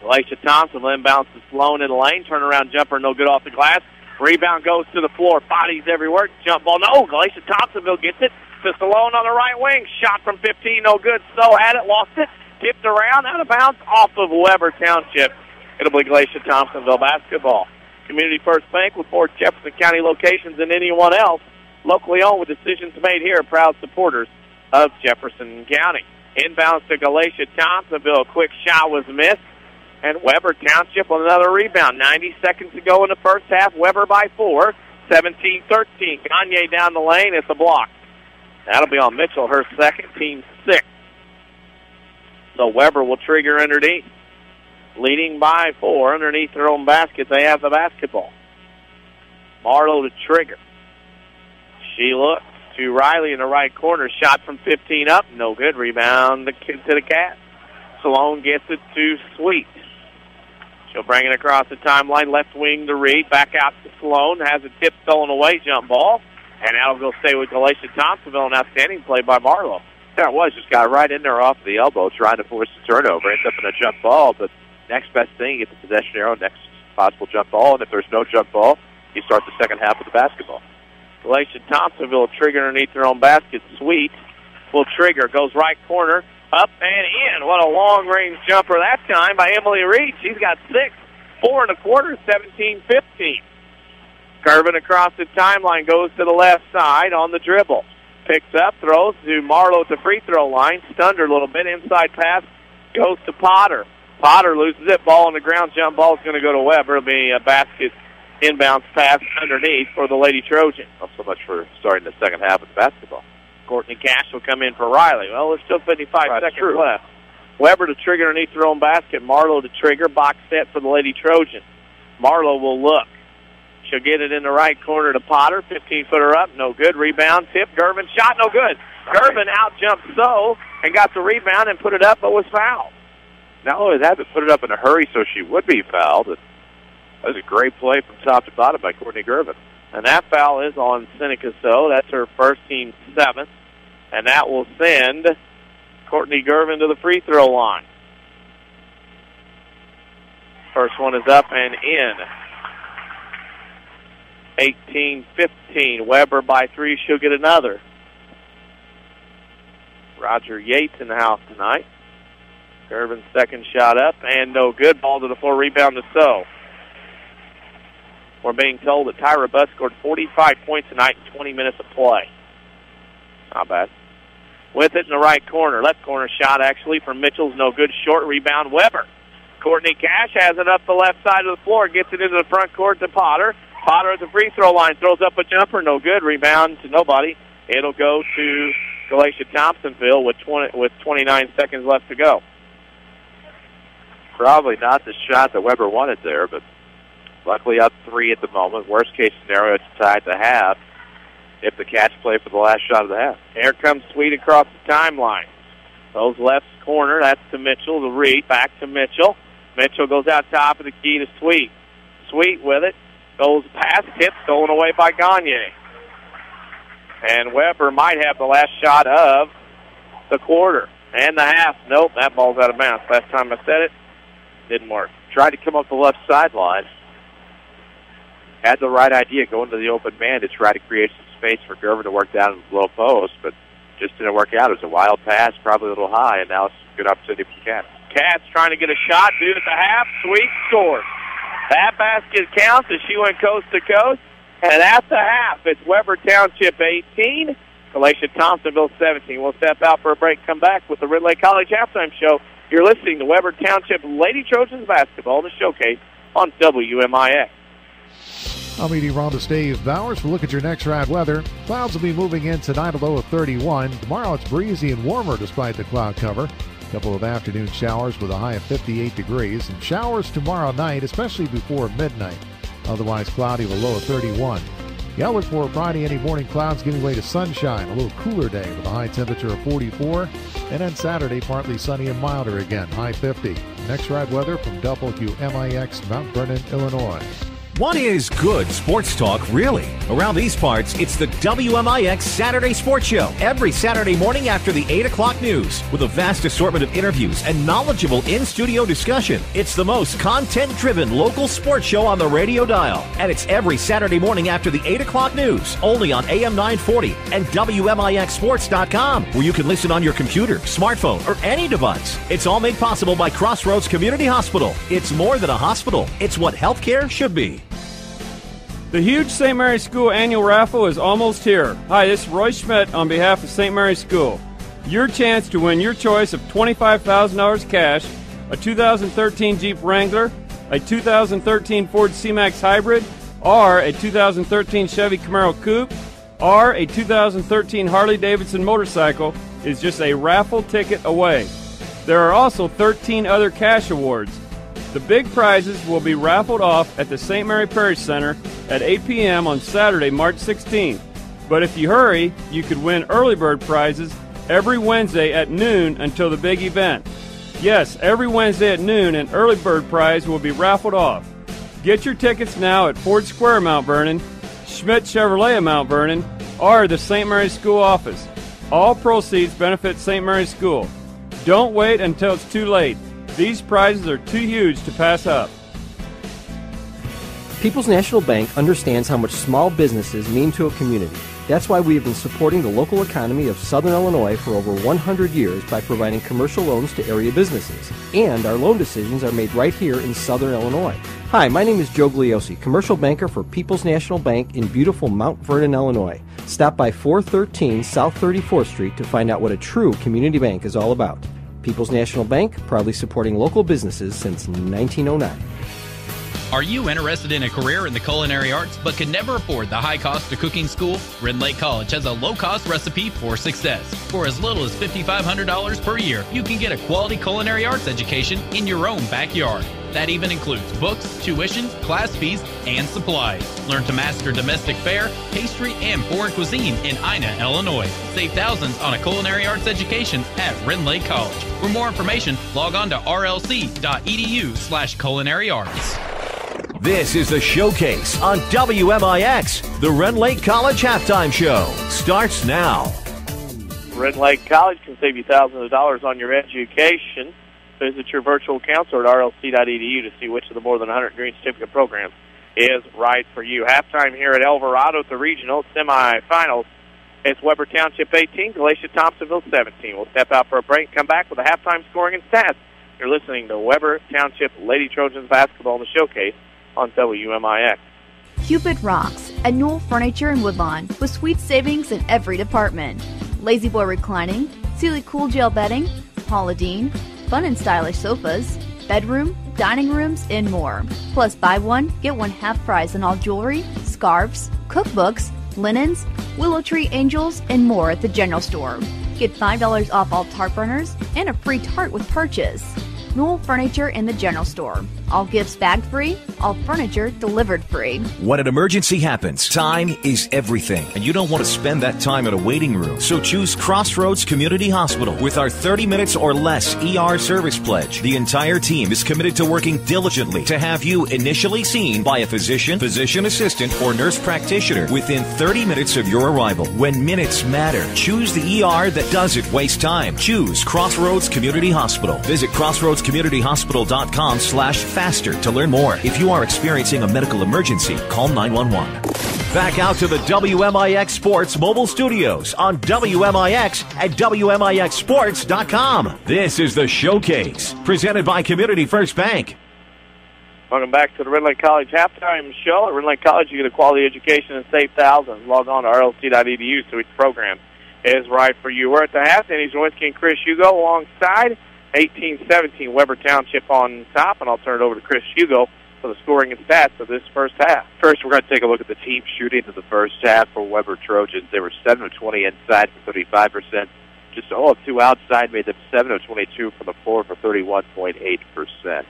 Galatia-Thompsonville inbounds to Sloan in the lane. Turnaround jumper, no good off the glass. Rebound goes to the floor. Bodies everywhere. Jump ball, no. Galatia-Thompsonville gets it to Sloan on the right wing. Shot from 15, no good. So had it, lost it. Tipped around, out of bounds, off of Weber Township. It'll be Galatia-Thompsonville basketball. Community First Bank with 4 Jefferson County locations and anyone else. Locally owned with decisions made here. Proud supporters of Jefferson County. Inbounds to Galatia-Thompsonville. Quick shot was missed. And Weber Township on another rebound. 90 seconds to go in the first half. Weber by 4. 17-13. Gagne down the lane. It's a block. That'll be on Mitchell, her second, team 6. So Weber will trigger underneath. Leading by 4 underneath their own basket. They have the basketball. Marlowe to trigger. She looks to Riley in the right corner. Shot from 15 up. No good. Rebound to the Cats. Sloan gets it to Sweet. She'll bring it across the timeline. Left wing to Reed. Back out to Sloan. Has a tip stolen away. Jump ball. And that'll go stay with Galatia-Thompsonville. An outstanding play by Marlowe. There it was. Just got right in there off the elbow trying to force the turnover. Ends up in a jump ball, but next best thing, you get the possession arrow, next possible jump ball, and if there's no jump ball, you start the second half of the basketball. Galatia-Thompsonville will trigger underneath their own basket. Sweet will trigger, goes right corner, up and in. What a long-range jumper that time by Emily Reed. She's got 6, 4 1/4, 17-15. Curving across the timeline, goes to the left side on the dribble. Picks up, throws to Marlowe at the free throw line. Stunned her a little bit. Inside pass goes to Potter. Potter loses it. Ball on the ground. Jump ball is going to go to Weber. It'll be a basket inbounds pass underneath for the Lady Trojans. Not so much for starting the second half of the basketball. Courtney Cash will come in for Riley. Well, there's still 55 seconds left. Weber to trigger underneath their own basket. Marlowe to trigger. Box set for the Lady Trojans. Marlowe will look. She'll get it in the right corner to Potter. 15-footer up. No good. Rebound. Tip. Gervin. Shot. No good. Gervin out-jumped So and got the rebound and put it up, but was fouled. Not only that, but put it up in a hurry so she would be fouled. That was a great play from top to bottom by Courtney Gervin. And that foul is on Seneca So. That's her first, team 7th. And that will send Courtney Gervin to the free throw line. First one is up and in. 18-15. Weber by 3. She'll get another. Roger Yates in the house tonight. Gervin's second shot up, and no good. Ball to the floor, rebound to So. We're being told that Tyra Buss scored 45 points tonight in 20 minutes of play. Not bad. With it in the right corner. Left corner shot, actually, from Mitchell's no good. Short rebound, Weber. Courtney Cash has it up the left side of the floor, gets it into the front court to Potter. Potter at the free throw line, throws up a jumper, no good. Rebound to nobody. It'll go to Galatia-Thompsonville with 29 seconds left to go. Probably not the shot that Weber wanted there, but Luckily up 3 at the moment. Worst case scenario, it's tied to half if the Cats play for the last shot of the half. Here comes Sweet across the timeline. Goes left corner. That's to Mitchell. To Reed. Back to Mitchell. Mitchell goes out top of the key to Sweet. Sweet with it. Goes past. Hit. Stolen away by Gagne. And Weber might have the last shot of the quarter. And the half. Nope, that ball's out of bounds. Last time I said it, didn't work. Tried to come up the left sideline. Had the right idea going to the open man to try to create some space for Gervin to work down in the low post, but just didn't work out. It was a wild pass, probably a little high, and now it's a good opportunity for the Cats. Cats trying to get a shot, dude at the half. Sweet scores. That basket counts as she went coast to coast. And at the half, it's Weber Township 18, Galatia-Thompsonville 17. We'll step out for a break, come back with the Red Lake College Halftime Show. You're listening to Weber Township Lady Trojans basketball, the showcase on WMIX. I'm meteorologist Dave Bowers. We'll look at your next ride weather. Clouds will be moving in tonight, a low of 31. Tomorrow it's breezy and warmer despite the cloud cover. A couple of afternoon showers with a high of 58 degrees. And showers tomorrow night, especially before midnight. Otherwise cloudy with a low of 31. The outlook for Friday, any morning clouds giving way to sunshine. A little cooler day with a high temperature of 44. And then Saturday, partly sunny and milder again, high 50. Next ride weather from WMIX Mount Vernon, Illinois. What is good sports talk, really? Around these parts, it's the WMIX Saturday Sports Show. Every Saturday morning after the 8 o'clock news. With a vast assortment of interviews and knowledgeable in-studio discussion. It's the most content-driven local sports show on the radio dial. And it's every Saturday morning after the 8 o'clock news. Only on AM 940 and WMIXSports.com. Where you can listen on your computer, smartphone, or any device. It's all made possible by Crossroads Community Hospital. It's more than a hospital. It's what healthcare should be. The huge St. Mary's School annual raffle is almost here. Hi, this is Roy Schmidt on behalf of St. Mary's School. Your chance to win your choice of $25,000 cash, a 2013 Jeep Wrangler, a 2013 Ford C-Max Hybrid, or a 2013 Chevy Camaro Coupe, or a 2013 Harley-Davidson motorcycle is just a raffle ticket away. There are also 13 other cash awards. The big prizes will be raffled off at the St. Mary Parish Center at 8 p.m. on Saturday, March 16th. But if you hurry, you could win early bird prizes every Wednesday at noon until the big event. Yes, every Wednesday at noon, an early bird prize will be raffled off. Get your tickets now at Ford Square, Mount Vernon, Schmidt Chevrolet, Mount Vernon, or the St. Mary's School office. All proceeds benefit St. Mary's School. Don't wait until it's too late. These prizes are too huge to pass up. People's National Bank understands how much small businesses mean to a community. That's why we have been supporting the local economy of Southern Illinois for over 100 years by providing commercial loans to area businesses. And our loan decisions are made right here in Southern Illinois. Hi, my name is Joe Gliosi, commercial banker for People's National Bank in beautiful Mount Vernon, Illinois. Stop by 413 South 34th Street to find out what a true community bank is all about. People's National Bank, proudly supporting local businesses since 1909. Are you interested in a career in the culinary arts but can never afford the high cost of cooking school? Red Lake College has a low-cost recipe for success. For as little as $5,500 per year, you can get a quality culinary arts education in your own backyard. That even includes books, tuitions, class fees, and supplies. Learn to master domestic fare, pastry, and foreign cuisine in Ina, Illinois. Save thousands on a culinary arts education at Red Lake College. For more information, log on to rlc.edu/culinary-arts. This is the Showcase on WMIX. The Red Lake College Halftime Show starts now. Red Lake College can save you thousands of dollars on your education. Visit your virtual counselor at rlc.edu to see which of the more than 100 green certificate programs is right for you. Halftime here at Elverado at the Regional semifinals. It's Weber Township 18, Galatia-Thompsonville 17. We'll step out for a break and come back with the halftime scoring and stats. You're listening to Weber Township Lady Trojans basketball in the Showcase on WMIX. Cupid rocks at Newell Furniture in Woodlawn with sweet savings in every department. Lazy Boy reclining, Sealy Cool Gel bedding, Paula Deen, fun and stylish sofas, bedroom, dining rooms, and more. Plus buy one, get one half price on all jewelry, scarves, cookbooks, linens, Willow Tree Angels, and more at the general store. Get $5 off all tart burners and a free tart with purchase. Newell Furniture in the general store. All gifts bagged free, all furniture delivered free. When an emergency happens, time is everything, and you don't want to spend that time in a waiting room. So choose Crossroads Community Hospital with our 30 minutes or less ER service pledge. The entire team is committed to working diligently to have you initially seen by a physician, physician assistant, or nurse practitioner within 30 minutes of your arrival. When minutes matter, choose the ER that doesn't waste time. Choose Crossroads Community Hospital. Visit crossroadscommunityhospital.com/faster to learn more. If you are experiencing a medical emergency, call 911. Back out to the WMIX Sports mobile studios on WMIX at WMIXsports.com. This is the Showcase, presented by Community First Bank. Welcome back to the Red Lake College Halftime Show. At Red Lake College, you get a quality education and save thousands. Log on to rlc.edu so each program is right for you. We're at the half. Danny Czerwinski and Chris Hugo alongside. 18-17, Weber Township on top, and I'll turn it over to Chris Hugo for the scoring and stats of this first half. First, we're going to take a look at the team shooting in the first half for Weber Trojans. They were 7 of 20 inside for 35%. Just 0 of 2 outside made them 7 of 22 from the floor for 31.8%.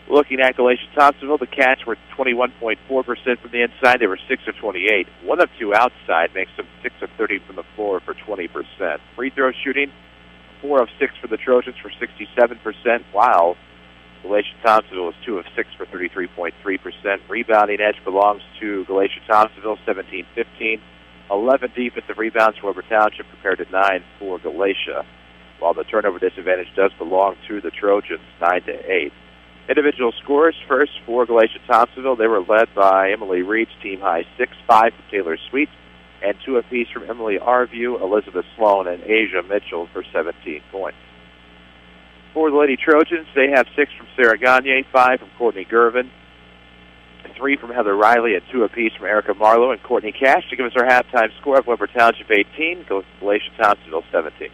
Looking at Galatia-Thompsonville, the Cats were 21.4% from the inside. They were 6 of 28. 1 of 2 outside makes them 6 of 30 from the floor for 20%. Free throw shooting, 4 of 6 for the Trojans for 67%, while Galatia-Thompsonville was 2 of 6 for 33.3%. Rebounding edge belongs to Galatia-Thompsonville, 17-15. 11 defensive rebounds for Weber Township compared to 9 for Galatia, while the turnover disadvantage does belong to the Trojans, 9-8. Individual scores first for Galatia-Thompsonville. They were led by Emily Reed's team high 6-5 from Taylor Sweet, and 2 apiece from Emily Arview, Elizabeth Sloan, and Asia Mitchell for 17 points. For the Lady Trojans, they have 6 from Sarah Gagne, 5 from Courtney Gervin, 3 from Heather Riley, and 2 apiece from Erica Marlowe and Courtney Cash to give us our halftime score of Weber Township 18, Galatia-Thompsonville 17.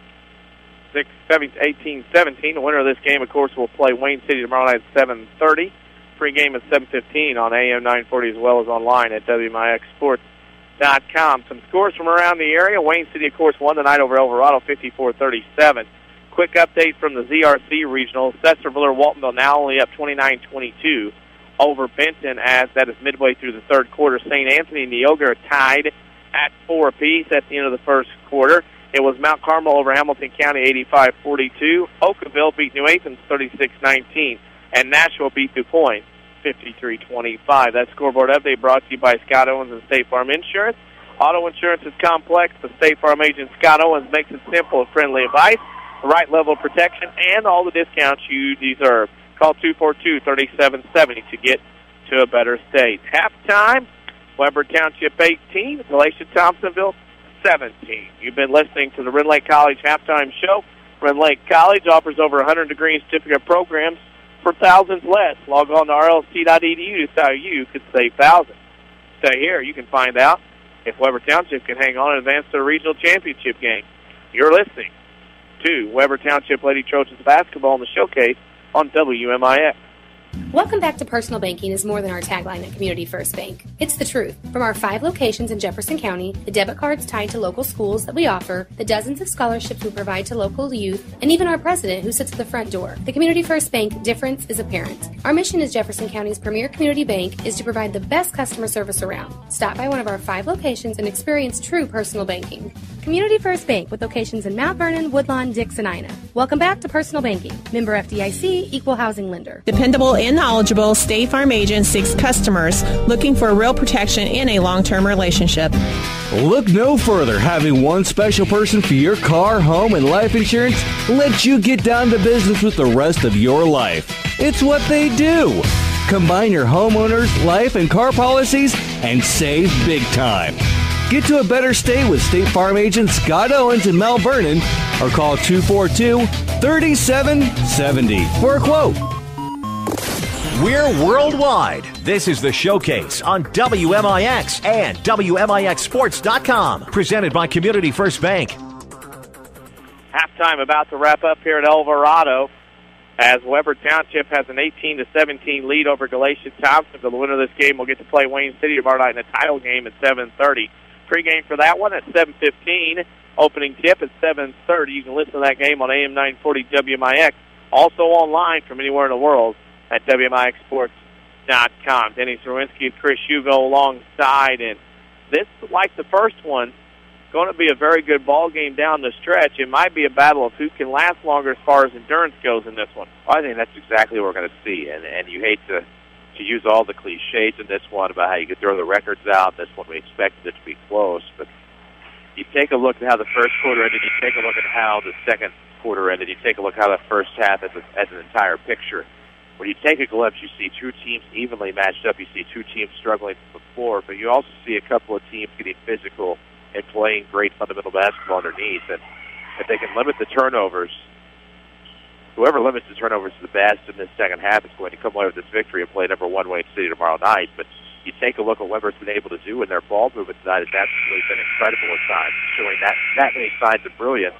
18-17. The winner of this game, of course, will play Wayne City tomorrow night at 7:30. Pre-game at 7:15 on AM 940 as well as online at WMIXsports.com. Some scores from around the area. Wayne City, of course, won tonight over Elverado 54-37. Quick update from the ZRC Regional. Sesser-Valier Waltonville now only up 29-22 over Benton as that is midway through the third quarter. St. Anthony and Neoga are tied at 4 apiece at the end of the first quarter. It was Mount Carmel over Hamilton County 85-42. Oakville beat New Athens 36-19. And Nashville beat DuPoint 53-25. That scoreboard update brought to you by Scott Owens and State Farm Insurance. Auto insurance is complex, but State Farm agent Scott Owens makes it simple with friendly advice, the right level of protection, and all the discounts you deserve. Call 242-3770 to get to a better state. Halftime, Weber Township 18, Galatia-Thompsonville 17. You've been listening to the Red Lake College Halftime Show. Red Lake College offers over 100 degree and certificate programs for thousands less. Log on to rlc.edu to see how you could save thousands. Stay here. You can find out if Weber Township can hang on and advance to the regional championship game. You're listening to Weber Township Lady Trojans basketball in the Showcase on WMIX. Welcome back to Personal Banking is more than our tagline at Community First Bank. It's the truth. From our 5 locations in Jefferson County, the debit cards tied to local schools that we offer, the dozens of scholarships we provide to local youth, and even our president who sits at the front door. The Community First Bank difference is apparent. Our mission as Jefferson County's premier community bank is to provide the best customer service around. Stop by one of our 5 locations and experience true personal banking. Community First Bank with locations in Mount Vernon, Woodlawn, Dix, and Ina. Welcome back to Personal Banking. Member FDIC, Equal Housing Lender. Dependable and knowledgeable State Farm agent seeks customers looking for real protection in a long-term relationship. Look no further. Having one special person for your car, home, and life insurance lets you get down to business with the rest of your life. It's what they do. Combine your homeowners, life, and car policies and save big time. Get to a better state with State Farm agent Scott Owens in Mount Vernon or call 242-3770 for a quote. We're worldwide. This is the Showcase on WMIX and WMIXsports.com. Presented by Community First Bank. Halftime about to wrap up here at Elverado as Weber Township has an 18-17 lead over Galatia-Thompsonville. The winner of this game will get to play Wayne City tomorrow night in a title game at 7:30. Pre-game for that one at 7:15. Opening tip at 7:30. You can listen to that game on AM 940 WMIX. Also online from anywhere in the world at WMIXsports.com. Denny Czerwinski and Chris Hugo alongside, and this, like the first one, going to be a very good ball game down the stretch. It might be a battle of who can last longer as far as endurance goes in this one. Well, I think that's exactly what we're going to see, and you hate to use all the cliches in this one about how you could throw the records out. This one we expected it to be close, but you take a look at how the first quarter ended, you take a look at how the second quarter ended, you take a look at how the first half as an entire picture. When you take a glimpse, you see two teams evenly matched up. You see two teams struggling from the floor, but you also see a couple of teams getting physical and playing great fundamental basketball underneath. And if they can limit the turnovers, whoever limits the turnovers the best in this second half is going to come away with this victory and play number one Wayne City tomorrow night. But you take a look at what Weber's been able to do in their ball movement tonight. It's absolutely been incredible at times, showing that many signs of brilliance.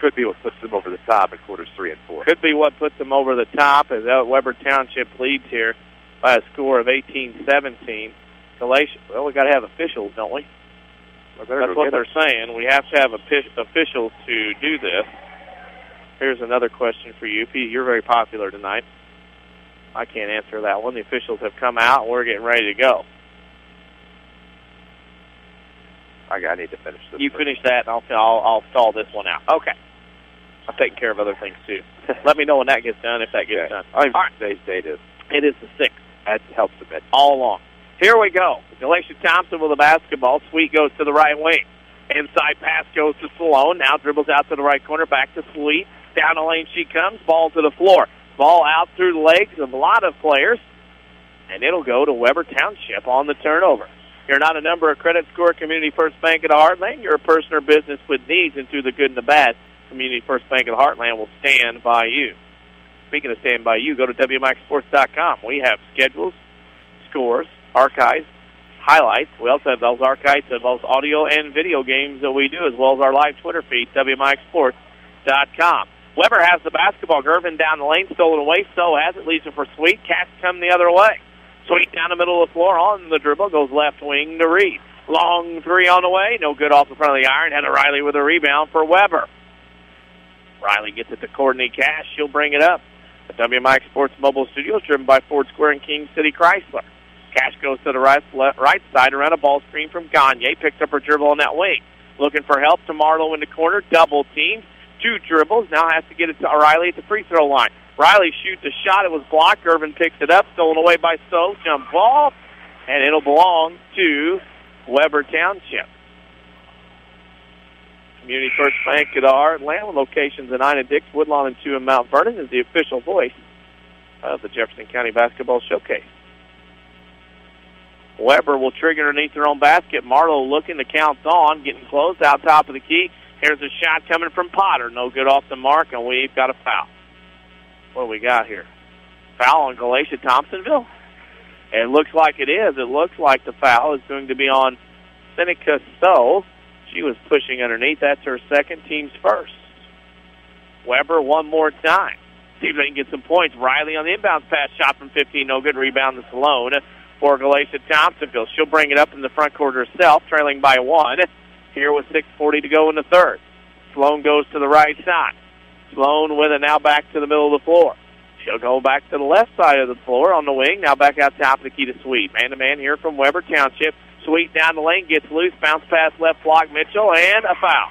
Could be what puts them over the top in quarters 3 and 4. Could be what puts them over the top as Weber Township leads here by a score of 18-17. Galatia, well, we got to have officials, don't we? That's what they're saying. We have to have officials to do this. Here's another question for you. Pete, you're very popular tonight. I can't answer that one. The officials have come out, and we're getting ready to go. I need to finish this. You finish that, and I'll stall this one out. Okay. I'm taking care of other things, too. Let me know when that gets done, if that gets done. All right. Today's date is? It is the 6th. That helps a bit. All along. Here we go. Galatia-Thompson with the basketball. Sweet goes to the right wing. Inside pass goes to Sloan. Now dribbles out to the right corner. Back to Sweet. Down the lane she comes. Ball to the floor. Ball out through the legs of a lot of players. And it'll go to Weber Township on the turnover. You're not a number of credit score Community First Bank of the Heartland. You're a person or business with needs, and through the good and the bad, Community First Bank of the Heartland will stand by you. Speaking of stand by you, go to WMIXsports.com. We have schedules, scores, archives, highlights. We also have those archives of both audio and video games that we do, as well as our live Twitter feed, WMIXsports.com. Weber has the basketball. Gervin down the lane, stolen away. So has it. Leaves it for Sweet. Cats come the other way. Sweet down the middle of the floor on the dribble. Goes left wing to Reed. Long three on the way. No good off the front of the iron. Heather Riley with a rebound for Weber. Riley gets it to Courtney Cash. She'll bring it up. The WMIX Sports Mobile Studios driven by Ford Square and King City Chrysler. Cash goes to the right side around a ball screen from Gagne. Picks up her dribble on that wing. Looking for help to Marlowe in the corner. Double team. 2 dribbles. Now has to get it to Riley at the free throw line. Riley shoots a shot. It was blocked. Irvin picks it up. Stolen away by Stowe. Jump ball. And it'll belong to Weber Township. Community First Bank at our Heartland, locations in Ina Dix, Woodlawn, and 2 in Mount Vernon, is the official voice of the Jefferson County Basketball Showcase. Weber will trigger underneath their own basket. Marlowe looking, the count's on, getting close out top of the key. Here's a shot coming from Potter. No good off the mark, and we've got a foul. What do we got here? Foul on Galatia-Thompsonville? It looks like it is. It looks like the foul is going to be on Seneca So. She was pushing underneath. That's her second, team's first. Weber one more time. See if they can get some points. Riley on the inbounds pass, shot from 15, no good. Rebound to Sloan for Galatia-Thompsonville. She'll bring it up in the front court herself, trailing by 1. Here with 6:40 to go in the third. Sloan goes to the right side. Sloan with it now back to the middle of the floor. She'll go back to the left side of the floor on the wing. Now back out top of the key to Sweet. Man-to-man here from Weber Township. Sweet down the lane, gets loose, bounce pass left block Mitchell, and a foul.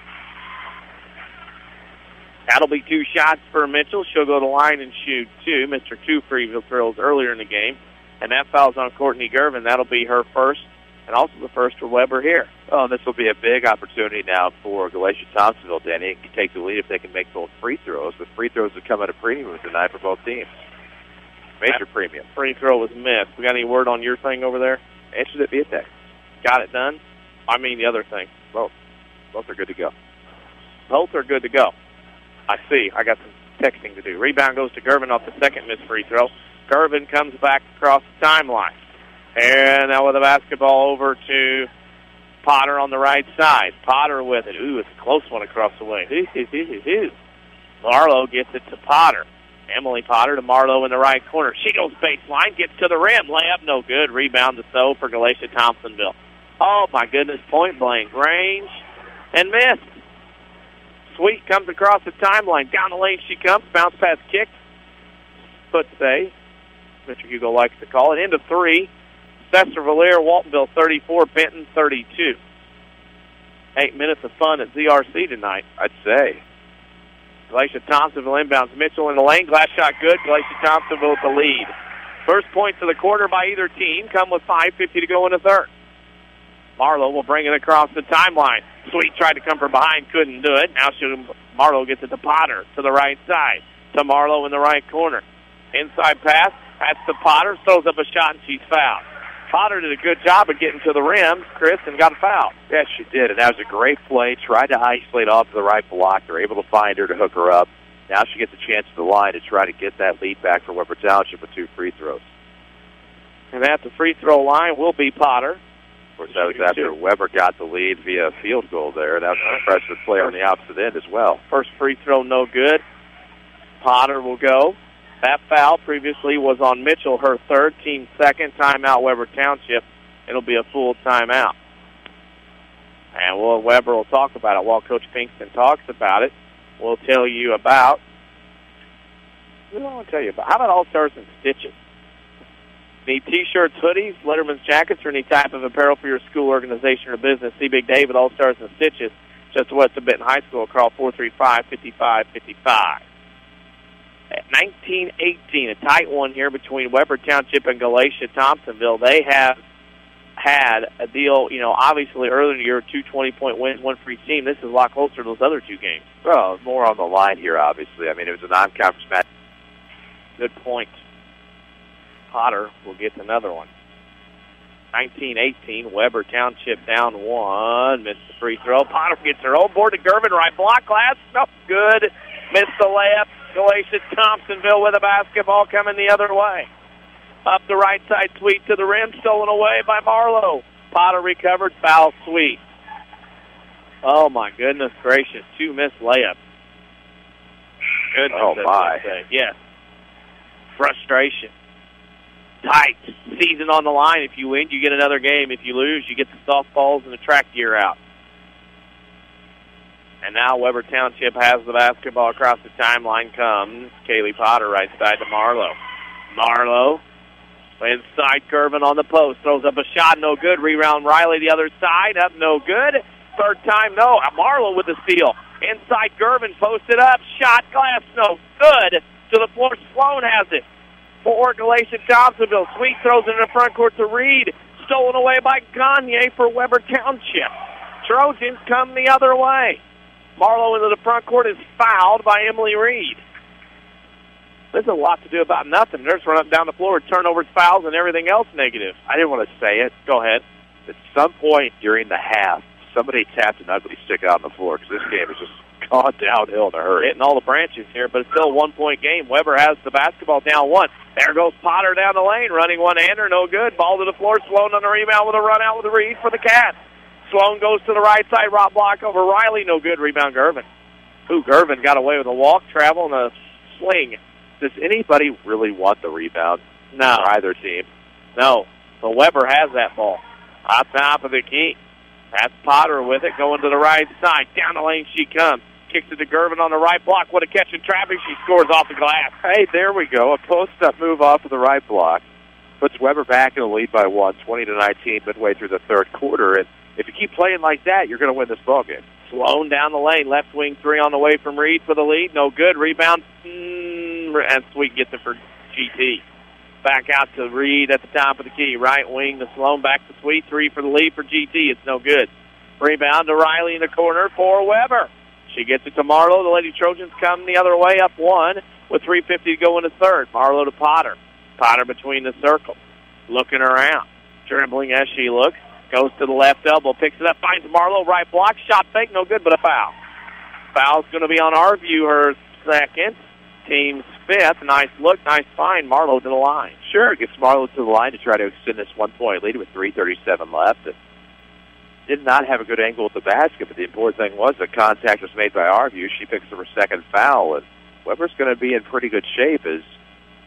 That'll be 2 shots for Mitchell. She'll go to the line and shoot 2. Mr. 2 free throws earlier in the game. And that foul's on Courtney Gervin. That'll be her first, and also the first for Weber here. Oh, and this will be a big opportunity now for Galatia-Thompsonville, Danny. It can take the lead if they can make both free throws. The free throws have come at a premium tonight for both teams. Major premium. Free throw was missed. We got any word on your thing over there? Answered it via text. Got it done? I mean the other thing. Both are good to go. Both are good to go. I see. I got some texting to do. Rebound goes to Gervin off the second missed free throw. Gervin comes back across the timeline. And now with the basketball over to Potter on the right side. Potter with it. Ooh, it's a close one across the wing. Marlowe gets it to Potter. Emily Potter to Marlowe in the right corner. She goes baseline, gets to the rim. Layup, no good. Rebound to So for Galatia-Thompsonville. Oh, my goodness, point blank range and missed. Sweet comes across the timeline. Down the lane she comes. Bounce pass kick. Foot save. Mr. Hugo likes to call it. Into 3, Sesser-Valier, Waltonville 34, Benton 32. 8 minutes of fun at ZRC tonight, I'd say. Galatia-Thompsonville inbounds. Mitchell in the lane. Glass shot good. Galatia-Thompsonville with the lead. First points of the quarter by either team come with 5:50 to go in the third. Marlowe will bring it across the timeline. Sweet tried to come from behind, couldn't do it. Now Marlowe gets it to Potter to the right side. To Marlowe in the right corner. Inside pass. That's to Potter. Throws up a shot and she's fouled. Potter did a good job of getting to the rim, Chris, and got a foul. Yes, she did, and that was a great play. Tried to isolate off to the right block. They're able to find her to hook her up. Now she gets a chance at the line to try to get that lead back for Weber Township with 2 free throws. And at the free throw line will be Potter. Of course, that was after Weber got the lead via field goal there. That was an impressive play on the opposite end as well. First free throw, no good. Potter will go. That foul previously was on Mitchell, her third, team second. Timeout, Weber Township. It'll be a full timeout. And Weber will talk about it while Coach Pinkston talks about it. We'll tell you about... What do I want to tell you about? How about All-Stars and Stitches? Need T-shirts, hoodies, letterman's jackets, or any type of apparel for your school, organization, or business? See Big Dave at All-Stars and Stitches, just west of Benton High School. Call 435-5555. At 19-18, a tight one here between Weber Township and Galatia-Thompsonville. They have had a deal, obviously earlier in the year, 2 20-point wins, 1 for each team. This is a lot closer to those other 2 games. Well, more on the line here, obviously. I mean, it was a non-conference match. Good point. Potter will get another one. 19-18, Weber Township down 1. Missed the free throw. Potter gets her own board to Gervin, right block, glass. Nope, good. Missed the layup. Galatia-Thompsonville with a basketball coming the other way. Up the right side, Sweet to the rim, stolen away by Marlowe. Potter recovered, foul Sweet. Oh, my goodness gracious. 2 missed layups. Goodness. Oh, my. Yes. Frustration. Tight. Season on the line. If you win, you get another game. If you lose, you get the softballs and the track gear out. And now Weber Township has the basketball across the timeline. Comes Kaylee Potter right side to Marlowe. Marlowe inside Gervin on the post. Throws up a shot, no good. Rebound Riley the other side, up no good. Third time, no. Marlowe with the steal. Inside Gervin, posted up. Shot, glass, no good. To the floor, Sloan has it. For Galatia-Thompsonville. Sweet throws it in the front court to Reed. Stolen away by Gagne for Weber Township. Trojans come the other way. Marlowe into the front court is fouled by Emily Reed. There's a lot to do about nothing. They're just running up down the floor with turnovers, fouls, and everything else negative. I didn't want to say it. Go ahead. At some point during the half, somebody tapped an ugly stick out on the floor because this game has just gone downhill in a hurry. Hitting all the branches here, but it's still a 1-point game. Weber has the basketball down 1. There goes Potter down the lane, running one-hander, no good. Ball to the floor, Sloan on the rebound with a run out with a Reed for the Cats. Sloan goes to the right side, rock block over Riley, no good. Rebound Gervin. Gervin got away with a walk, travel, and a swing. Does anybody really want the rebound? No. For either team? No. But Weber has that ball. On top of the key. That's Potter with it, going to the right side. Down the lane she comes. Kicks it to Gervin on the right block. What a catch in traffic. She scores off the glass. Hey, there we go. A post-up move off of the right block. Puts Weber back in the lead by 1, 20-19, midway through the third quarter. And if you keep playing like that, you're going to win this ballgame. Sloan down the lane. Left wing 3 on the way from Reed for the lead. No good. Rebound. And Sweet gets it for GT. Back out to Reed at the top of the key. Right wing to Sloan. Back to Sweet. 3 for the lead for GT. It's no good. Rebound to Riley in the corner for Weber. She gets it to Marlowe. The Lady Trojans come the other way, up 1 with 3:50 to go in the third. Marlowe to Potter. Potter between the circles. Looking around. Dribbling as she looks. Goes to the left elbow. Picks it up. Finds Marlowe. Right block. Shot fake. No good, but a foul. Foul's going to be on our view. Her second. Team's 5th. Nice look. Nice find. Marlowe to the line. Sure. Gets Marlowe to the line to try to extend this 1-point lead with 3:37 left. And did not have a good angle at the basket, but the important thing was the contact was made by our view. She picks up her second foul, and Weber's going to be in pretty good shape as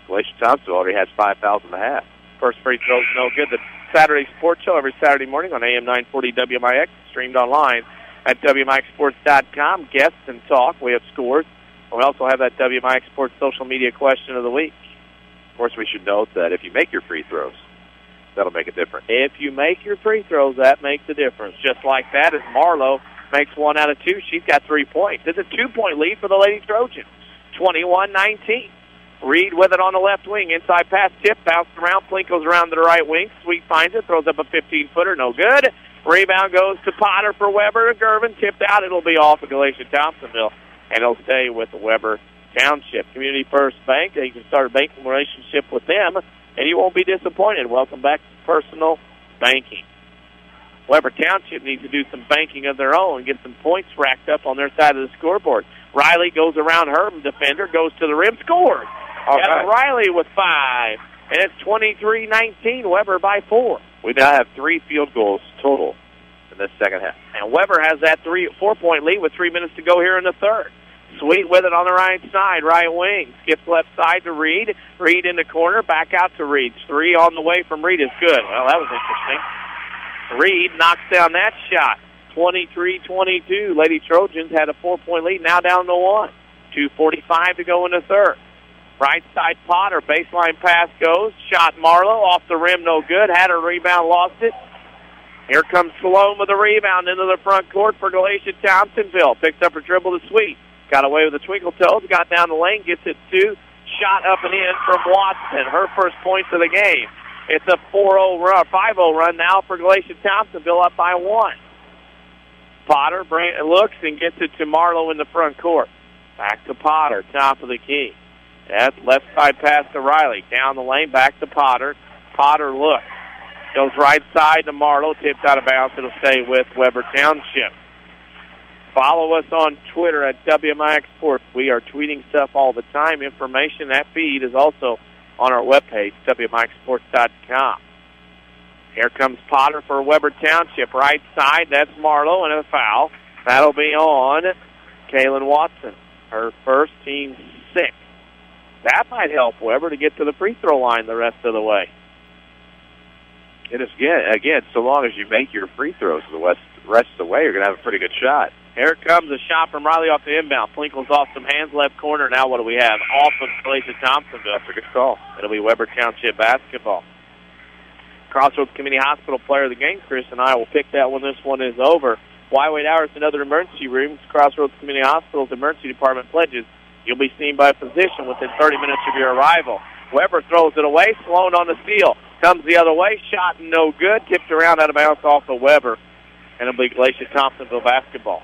Galatia-Thompsonville already has 5 fouls in the half. First free throw's no good. The Saturday Sports Show every Saturday morning on AM 940 WMIX, streamed online at WMIXSports.com. Guests and talk. We have scores. We also have that WMIX Sports social media question of the week. course, we should note that if you make your free throws, that'll make a difference. If you make your free throws, that makes a difference. Just like that, as Marlowe makes 1 out of 2, she's got 3 points. It's a 2-point lead for the Lady Trojans, 21-19. Reed with it on the left wing. Inside pass, tip, bounced around. Flink goes around to the right wing. Sweet finds it, throws up a 15-footer. No good. Rebound goes to Potter for Weber to Gervin. Tipped out. It'll be off of Galatia-Thompsonville, and it'll stay with the Weber Township. Community First Bank. You can start a banking relationship with them, and you won't be disappointed. Welcome back to personal banking. Weber Township needs to do some banking of their own, get some points racked up on their side of the scoreboard. Riley goes around her defender, goes to the rim, scores. That's Riley with 5, and it's 23-19, Weber by 4. We now have 3 field goals total in this second half. And Weber has that 4-point lead with 3 minutes to go here in the third. Sweet with it on the right side, right wing. Skips left side to Reed. Reed in the corner, back out to Reed. 3 on the way from Reed is good. Well, that was interesting. Reed knocks down that shot. 23-22. Lady Trojans had a 4-point lead, now down to 1. 2:45 to go in the third. Right side Potter, baseline pass goes. Shot Marlowe, off the rim, no good. Had a rebound, lost it. Here comes Sloan with a rebound into the front court for Galatia-Thompsonville. Picks up her dribble to Sweet. Got away with the twinkle toes, got down the lane, gets it 2. Shot up and in from Watson, her first points of the game. It's a 4-0 run, 5-0 run now for Galatia-Thompsonville, up by 1. Potter looks and gets it to Marlowe in the front court. Back to Potter, top of the key. That's left side pass to Riley. Down the lane, back to Potter. Potter looks. Goes right side to Marlowe. Tipped out of bounds. It'll stay with Weber Township. Follow us on Twitter at WMIX Sports. We are tweeting stuff all the time. Information, that feed is also on our webpage, WMIXsports.com. Here comes Potter for Weber Township. Right side, that's Marlowe, and a foul. That'll be on Kaylin Watson. Her first, team 6. That might help Weber to get to the free throw line the rest of the way. It is, again, so long as you make your free throws the rest of the way, you're going to have a pretty good shot. Here comes a shot from Riley off the inbound. Plinkle's off some hands, left corner. Now what do we have? Off of Galatia-Thompsonville. That's a good call. It'll be Weber Township basketball. Crossroads Community Hospital player of the game, Chris and I will pick that when this one is over. Wide hours and other emergency rooms. Crossroads Community Hospital's emergency department pledges you'll be seen by a physician within 30 minutes of your arrival. Weber throws it away. Sloan on the steal. Comes the other way. Shot no good. Tipped around out of bounds off of Weber. And it'll be Galatia-Thompsonville basketball.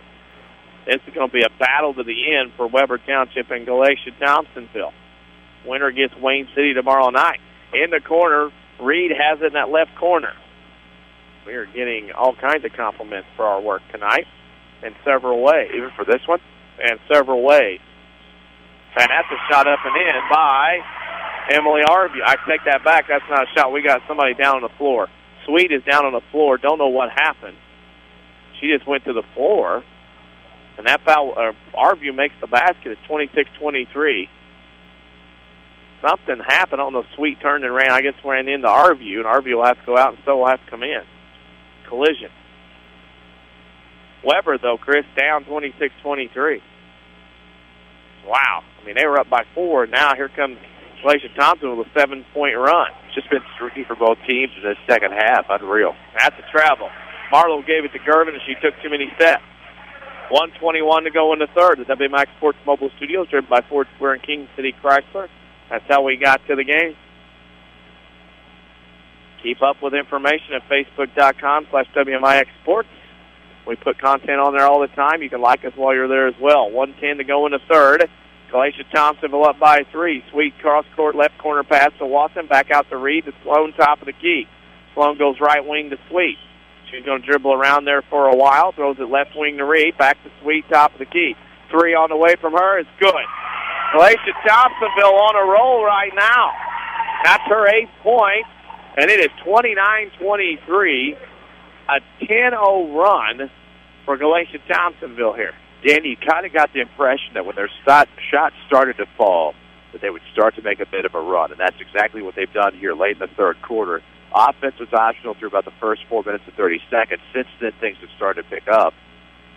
This is going to be a battle to the end for Weber Township and Galatia-Thompsonville. Winner gets Wayne City tomorrow night. In the corner, Reed has it in that left corner. We are getting all kinds of compliments for our work tonight in several ways. Even for this one? In several ways. And that's a shot up and in by Emily Arview. I take that back. That's not a shot. We got somebody down on the floor. Sweet is down on the floor. Don't know what happened. She just went to the floor. And that foul, Arview makes the basket. It's 26-23. Something happened. I don't know. Sweet turned and ran. I guess ran into Arview, and Arview will have to go out, and so will have to come in. Collision. Weber, though, Chris, down 26-23. Wow. I mean, they were up by 4, and now here comes Galatia-Thompson with a 7-point run. It's just been streaky for both teams in this second half. Unreal. That's a travel. Marlowe gave it to Gervin, and she took too many steps. 1:21 to go in the third. The WMIX Sports Mobile Studios, driven by Ford Square and King City Chrysler. That's how we got to the game. Keep up with information at Facebook.com/WMIX Sports. We put content on there all the time. You can like us while you're there as well. 1:10 to go in the third. Galatia-Thompsonville up by 3. Sweet cross-court left corner pass to Watson. Back out to Reed to Sloan, top of the key. Sloan goes right wing to Sweet. She's going to dribble around there for a while. Throws it left wing to Reed. Back to Sweet, top of the key. 3 on the way from her. It's good. Galatia-Thompsonville on a roll right now. That's her 8th point. And it is 29-23. A 10-0 run for Galatia-Thompsonville here. Danny, you kind of got the impression that when their shots started to fall, that they would start to make a bit of a run. And that's exactly what they've done here late in the third quarter. Offense was optional through about the first 4 minutes and 30 seconds. Since then, things have started to pick up.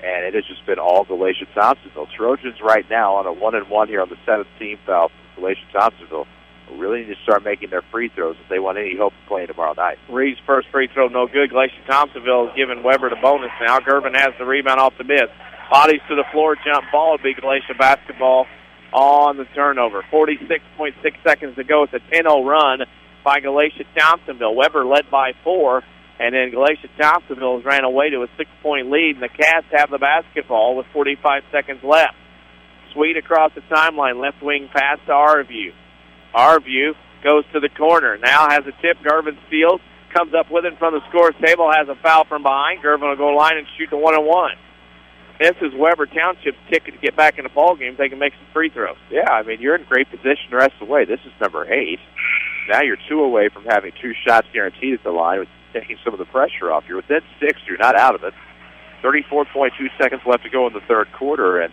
And it has just been all Galatia-Thompsonville. Trojans right now on a 1-1 here on the 7th team foul for Galatia-Thompsonville. really need to start making their free throws if they want any hope of playing tomorrow night. Reed's first free throw, no good. Galatia-Thompsonville is giving Weber the bonus now. Gervin has the rebound off the miss. Bodies to the floor, jump ball would be Galatia basketball on the turnover. 46.6 seconds to go. It's a 10-0 run by Galatia-Thompsonville. Weber led by 4, and then Galatia-Thompsonville has ran away to a 6-point lead, and the Cats have the basketball with 45 seconds left. Sweet across the timeline, left wing pass to Arview. Arview goes to the corner. Now has a tip. Gervin steals. Comes up with it from the scores table. Has a foul from behind. Gervin will go line and shoot the 1-on-1. This is Weber Township's ticket to get back in the ball game. They can make some free throws. Yeah, I mean, you're in great position the rest of the way. This is number 8. Now you're 2 away from having 2 shots guaranteed at the line, with taking some of the pressure off. You're within 6. You're not out of it. 34.2 seconds left to go in the third quarter, and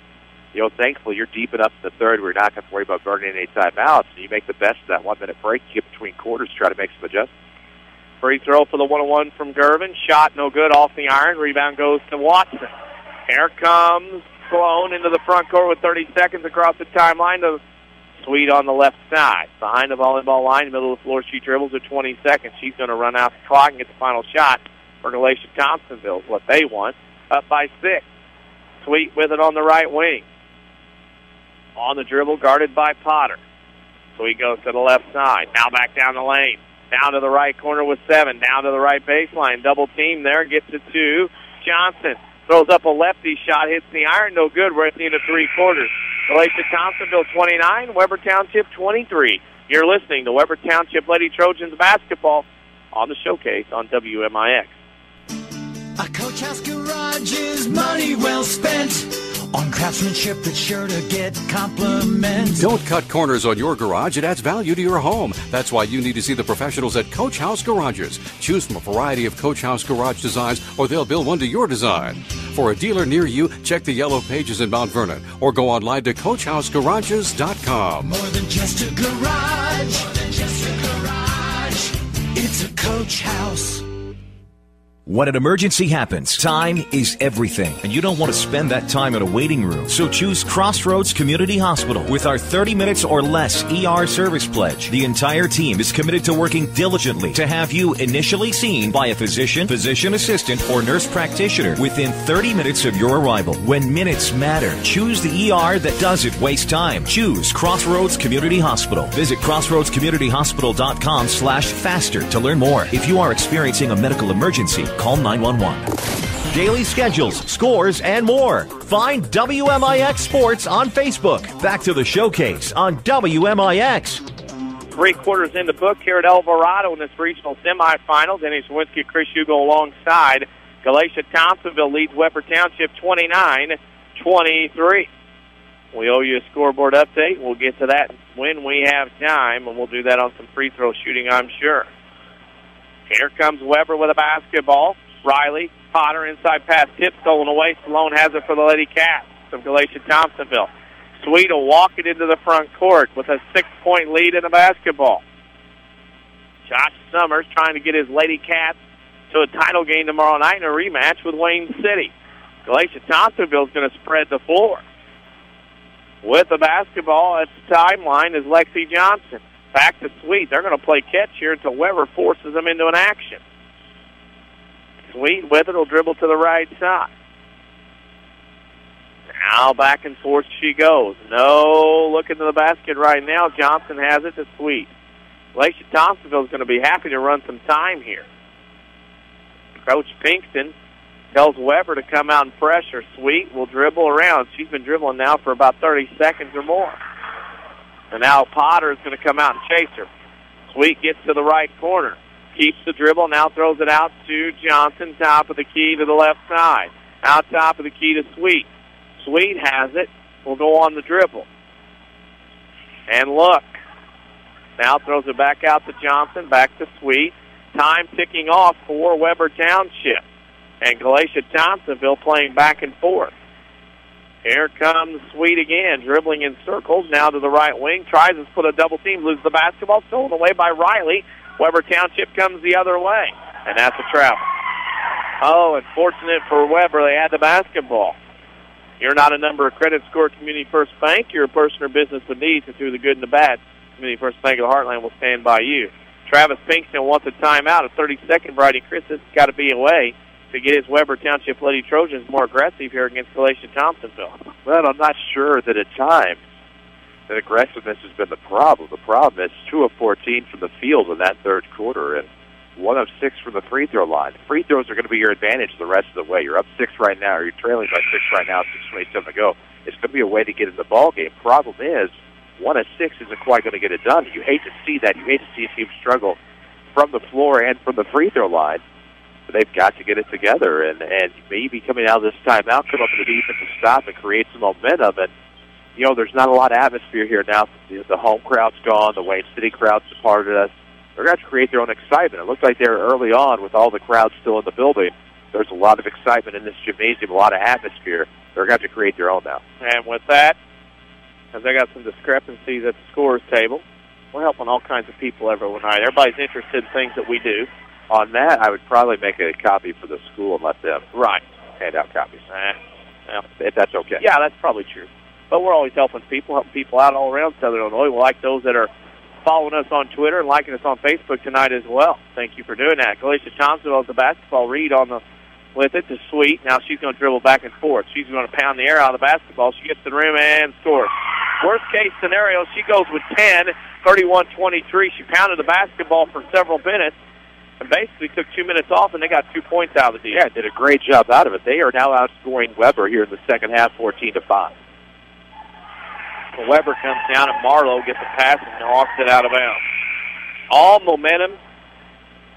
thankfully you're deep enough in the third where you're not going to worry about burning any timeouts. And you make the best of that 1-minute break. You get between quarters to try to make some adjustments. Free throw for the 1-on-1 from Gervin. Shot no good off the iron. Rebound goes to Watson. Here comes Sloan into the front court with 30 seconds across the timeline to Sweet on the left side. Behind the volleyball line, middle of the floor, she dribbles at 20 seconds. She's going to run out the clock and get the final shot for Galatia-Thompsonville. What they want. Up by 6. Sweet with it on the right wing. On the dribble, guarded by Potter. Sweet goes to the left side. Now back down the lane. Down to the right corner with 7. Down to the right baseline. Double team there. Gets it to Johnson. Throws up a lefty shot. Hits the iron. No good. We're at the end of 3 quarters. Galatia-Thompsonville 29. Weber Township 23. You're listening to Weber Township Lady Trojans basketball on the Showcase on WMIX. A Coach House Garage is money well spent on craftsmanship that's sure to get compliments. Don't cut corners on your garage. It adds value to your home. That's why you need to see the professionals at Coach House Garages. Choose from a variety of Coach House Garage designs, or they'll build one to your design. For a dealer near you, check the yellow pages in Mount Vernon, or go online to CoachHouseGarages.com. More than just a garage. More than just a garage. It's a Coach House. When an emergency happens, time is everything, and you don't want to spend that time in a waiting room. So choose Crossroads Community Hospital. With our 30 minutes or less ER service pledge, the entire team is committed to working diligently to have you initially seen by a physician, physician assistant, or nurse practitioner within 30 minutes of your arrival. When minutes matter, choose the ER that doesn't waste time. Choose Crossroads Community Hospital. Visit crossroadscommunityhospital.com/faster to learn more. If you are experiencing a medical emergency, call 911. Daily schedules, scores, and more. Find WMIX Sports on Facebook. Back to the Showcase on WMIX. 3 quarters in the book here at Elverado in this regional semifinals. Denny Czerwinski, Chris Hugo alongside. Galatia-Thompsonville leads Weber Township 29-23. We owe you a scoreboard update. We'll get to that when we have time, and we'll do that on some free throw shooting, I'm sure. Here comes Weber with a basketball. Riley, Potter, inside pass, tip stolen away. Sloan has it for the Lady Cats of Galatia-Thompsonville. Sweet will walk it into the front court with a 6-point lead in the basketball. Josh Summers trying to get his Lady Cats to a title game tomorrow night in a rematch with Wayne City. Galatia-Thompsonville is going to spread the floor. With the basketball at the timeline is Lexi Johnson. Back to Sweet. They're going to play catch here until Weber forces them into an action. Sweet with it will dribble to the right side. Now back and forth she goes. No look into the basket right now. Johnson has it to Sweet. Galatia-Thompsonville is going to be happy to run some time here. Coach Pinkston tells Weber to come out and pressure. Sweet will dribble around. She's been dribbling now for about 30 seconds or more. And now Potter is going to come out and chase her. Sweet gets to the right corner. Keeps the dribble. Now throws it out to Johnson. Top of the key to the left side. Out top of the key to Sweet. Sweet has it. Will go on the dribble. And look. Now throws it back out to Johnson. Back to Sweet. Time ticking off for Weber Township. And Galatia-Thompsonville playing back and forth. Here comes Sweet again, dribbling in circles, now to the right wing. Tries to put a double team, loses the basketball, stolen away by Riley. Weber Township comes the other way, and that's a travel. Oh, unfortunate for Weber, they had the basketball. You're not a number of credit score Community First Bank. You're a person or business with needs, and through the good and the bad, Community First Bank of the Heartland will stand by you. Travis Pinkston wants a timeout, a 30-second variety. Chris, this has got to be a way to get his Weber Township Lady Trojans more aggressive here against Galatia-Thompsonville. Well, I'm not sure that at times that aggressiveness has been the problem. The problem is 2 of 14 from the field in that third quarter and 1 of 6 from the free throw line. Free throws are going to be your advantage the rest of the way. You're up 6 right now, or you're trailing by 6 right now, 6:27 to go. It's going to be a way to get in the ball game. Problem is, 1 of 6 isn't quite going to get it done. You hate to see that. You hate to see a team struggle from the floor and from the free throw line. But they've got to get it together, and maybe coming out of this timeout, come up with a defensive stop and create some momentum. And, you know, there's not a lot of atmosphere here now. The home crowd's gone. The Wayne City crowd's departed us. They're going to have to create their own excitement. It looked like they were early on with all the crowds still in the building. There's a lot of excitement in this gymnasium, a lot of atmosphere. They're going to have to create their own now. And with that, as I got some discrepancies at the scores table, we're helping all kinds of people every night. Everybody's interested in things that we do. On that, I would probably make a copy for the school and let them hand out copies. If that's okay. Yeah, that's probably true. But we're always helping people out all around Southern Illinois. We like those that are following us on Twitter and liking us on Facebook tonight as well. Thank you for doing that. Galatia-Thompsonville has the basketball. Reed with it to Sweet. Now she's going to dribble back and forth. She's going to pound the air out of the basketball. She gets to the rim and scores. Worst case scenario, she goes with 10, 31-23. She pounded the basketball for several minutes and basically took 2 minutes off, and they got 2 points out of the deal. Yeah, did a great job out of it. They are now outscoring Weber here in the second half, 14-5. Weber comes down, and Marlowe gets a pass and knocks it out of bounds. All momentum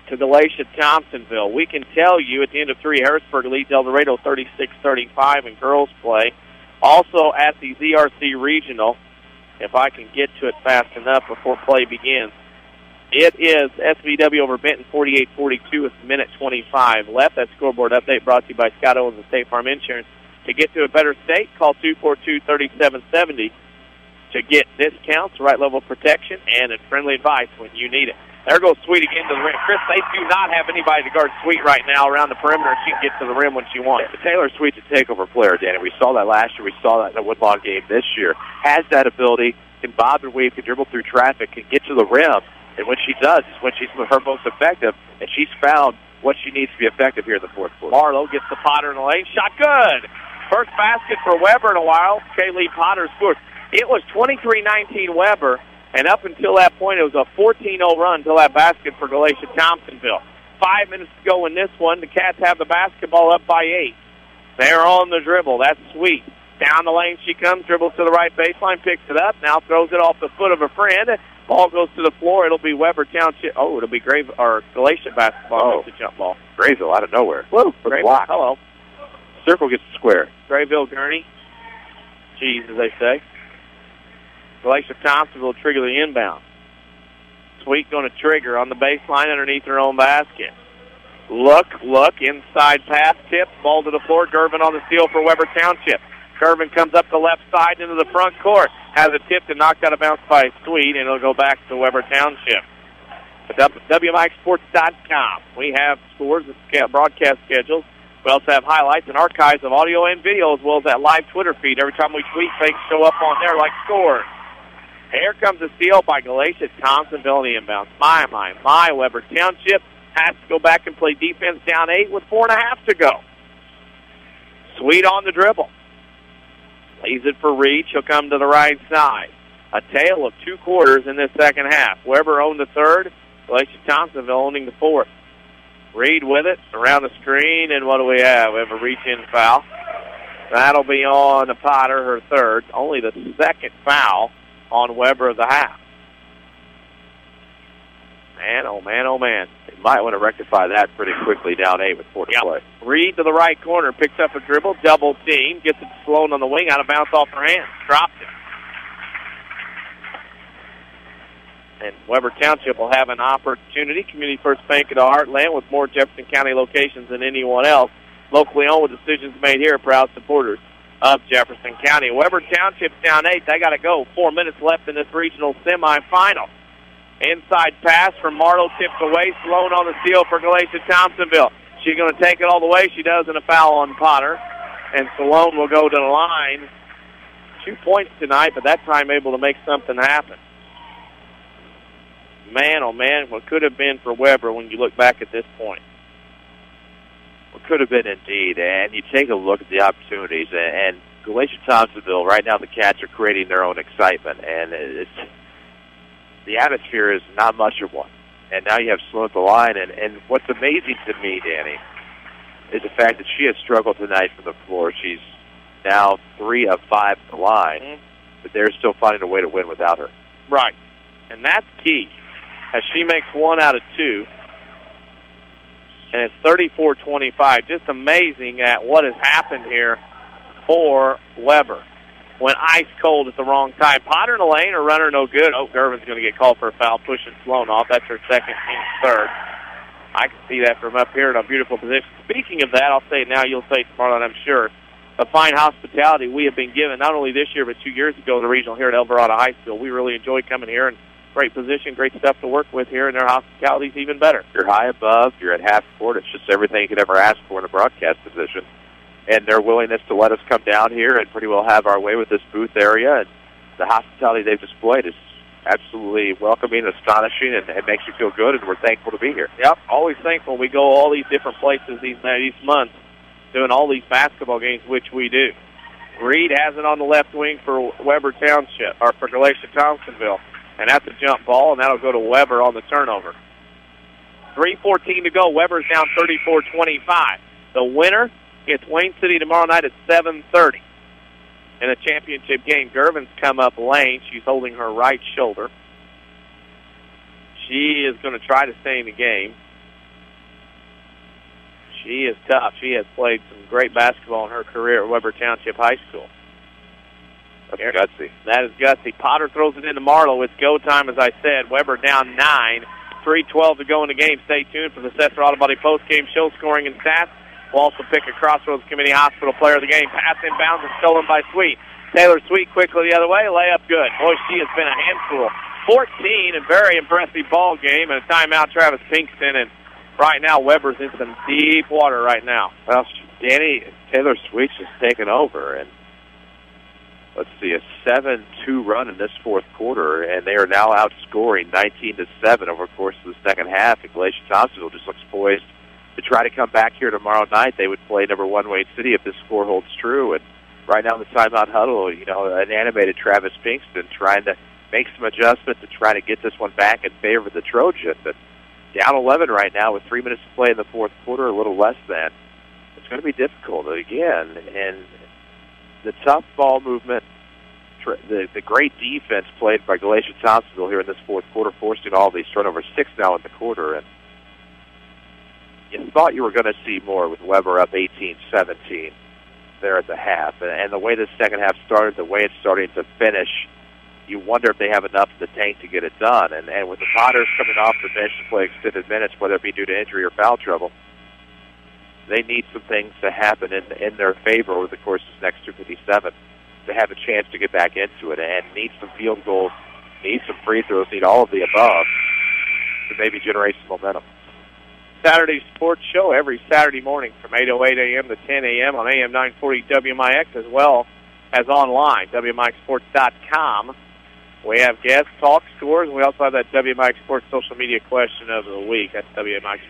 to Galatia-Thompsonville. We can tell you at the end of 3, Harrisburg leads Elverado 36-35 in girls play. Also at the ZRC Regional, if I can get to it fast enough before play begins, it is SVW over Benton 48-42 with a minute 25 left. That scoreboard update brought to you by Scott Owens and State Farm Insurance. To get to a better state, call 242-3770 to get discounts, right level of protection, and friendly advice when you need it. There goes Sweet again to the rim. Chris, they do not have anybody to guard Sweet right now around the perimeter. She can get to the rim when she wants. Taylor Sweet's a takeover player, Danny. We saw that last year. We saw that in the Woodlawn game this year. Has that ability, can bob and weave, can dribble through traffic, can get to the rim. And when she does, it's when she's her most effective, and she's found what she needs to be effective here in the fourth quarter. Marlowe gets the Potter in the lane. Shot good. First basket for Weber in a while. Kaylee Potter scores. It was 23-19 Weber, and up until that point, it was a 14-0 run until that basket for Galatia-Thompsonville. 5 minutes to go in this one. The Cats have the basketball up by 8. They're on the dribble. That's Sweet. Down the lane she comes, dribbles to the right baseline, picks it up, now throws it off the foot of a friend. Ball goes to the floor. It'll be Weber Township. Oh, it'll be Galatia basketball. Makes the jump ball. Grayville out of nowhere. Woo! For the block. Hello. Circle gets the square. Grayville Gurney. Cheese, as they say. Galatia-Thompsonville will trigger the inbound. Sweet going to trigger on the baseline underneath her own basket. Look, inside pass, tip, ball to the floor. Gervin on the steal for Weber Township. Gervin comes up the left side into the front court. Has a tip and knocked out of bounds by Sweet, and it'll go back to Weber Township. At WMIXSports.com, we have scores and broadcast schedules. We also have highlights and archives of audio and video, as well as that live Twitter feed. Every time we tweet, things show up on there like scores. Here comes a steal by Galatia-Thompsonville in the inbounds. My, Weber Township has to go back and play defense down 8 with 4.5 to go. Sweet on the dribble. Leaves it for Reed. She'll come to the right side. A tale of 2 quarters in this second half. Weber owned the third. Galatia-Thompsonville owning the fourth. Reed with it around the screen, and what do we have? We have a reach-in foul. That'll be on Potter, her third. Only the second foul on Weber of the half. Man, oh man. They might want to rectify that pretty quickly down 8 with 4 to play. Reed to the right corner, picks up a dribble, double team, gets it to Sloan on the wing, out of bounds off her hands, drops it. And Weber Township will have an opportunity. Community First Bank of the Heartland with more Jefferson County locations than anyone else. Locally owned with decisions made here, proud supporters of Jefferson County. Weber Township's down 8. They got to go. 4 minutes left in this regional semifinal. Inside pass from Marlowe, tipped away. Sloan on the steal for Galatia-Thompsonville. She's going to take it all the way. She does, and a foul on Potter. And Sloan will go to the line. 2 points tonight, but that time able to make something happen. man, oh man, what could have been for Weber when you look back at this point. What could have been indeed. And you take a look at the opportunities, and Galatia-Thompsonville, right now the Cats are creating their own excitement, and the atmosphere is not much of one. And now you have Sloan at the line, and what's amazing to me, Danny, is the fact that she has struggled tonight from the floor. She's now 3 of 5 at the line, but they're still finding a way to win without her. Right. And that's key, as she makes 1 out of 2. And it's 34-25. Just amazing at what has happened here for Weber. Went ice cold at the wrong time. Potter in the lane, her runner no good. Oh, Gervin's going to get called for a foul, pushing Sloan off. That's her second, team's third. I can see that from up here in a beautiful position. Speaking of that, I'll say it now, you'll say it tomorrow, and I'm sure. A fine hospitality we have been given, not only this year, but 2 years ago, the regional here at Elverado High School. We really enjoy coming here, and great position, great stuff to work with here, and their hospitality is even better. You're high above, you're at half court. It's just everything you could ever ask for in a broadcast position. And their willingness to let us come down here and pretty well have our way with this booth area, and the hospitality they've displayed is absolutely welcoming, astonishing, and it makes you feel good, and we're thankful to be here. Yep, always thankful. We go all these different places these months doing all these basketball games, which we do. Reed has it on the left wing for Weber Township, or for Galatia-Thompsonville, and that's a jump ball, and that'll go to Weber on the turnover. 3:14 to go. Weber's down 34-25. The winner gets Wayne City tomorrow night at 7:30 in a championship game. Gervin's come up lane. She's holding her right shoulder. She is going to try to stay in the game. She is tough. She has played some great basketball in her career at Weber Township High School. That's gutsy. That is gutsy. Potter throws it into Marlowe. It's go time, as I said. Weber down 9. 3:12 to go in the game. Stay tuned for the Sesser Auto Body post-game show, scoring and stats. We'll also pick a Crossroads Community Hospital player of the game. Pass inbounds and stolen by Sweet. Taylor Sweet quickly the other way. Layup good. Boy, she has been a handful. 14, a very impressive ball game. And a timeout, Travis Pinkston. And right now, Weber's in some deep water right now. Well, Danny, Taylor Sweet's just taken over. And let's see, a 7-2 run in this fourth quarter. And they are now outscoring 19-7 over the course of the second half. And Galatia-Thompsonville just looks poised to try to come back here tomorrow night. They would play number 1 Wayne City if this score holds true. And right now in the timeout huddle, an animated Travis Pinkston trying to make some adjustments to try to get this one back in favor of the Trojans. But down 11 right now with 3 minutes to play in the fourth quarter, a little less than. It's going to be difficult again. And the tough ball movement, the great defense played by Galatia-Thompsonville here in this fourth quarter, forcing all these turnovers. 6 now in the quarter. And you thought you were going to see more with Weber up 18-17 there at the half. And the way the second half started, the way it's starting to finish, you wonder if they have enough in the tank to get it done. And with the Potters coming off the bench to play extended minutes, whether it be due to injury or foul trouble, they need some things to happen in their favor over the course of this next 2:57 to have a chance to get back into it, and need some field goals, need some free throws, need all of the above to maybe generate some momentum. Saturday Sports Show every Saturday morning from 8:08 a.m. to 10 a.m. on AM 940 WMIX, as well as online, WMIXsports.com. We have guests, talk, scores, and we also have that WMIX Sports social media question of the week. That's WMIX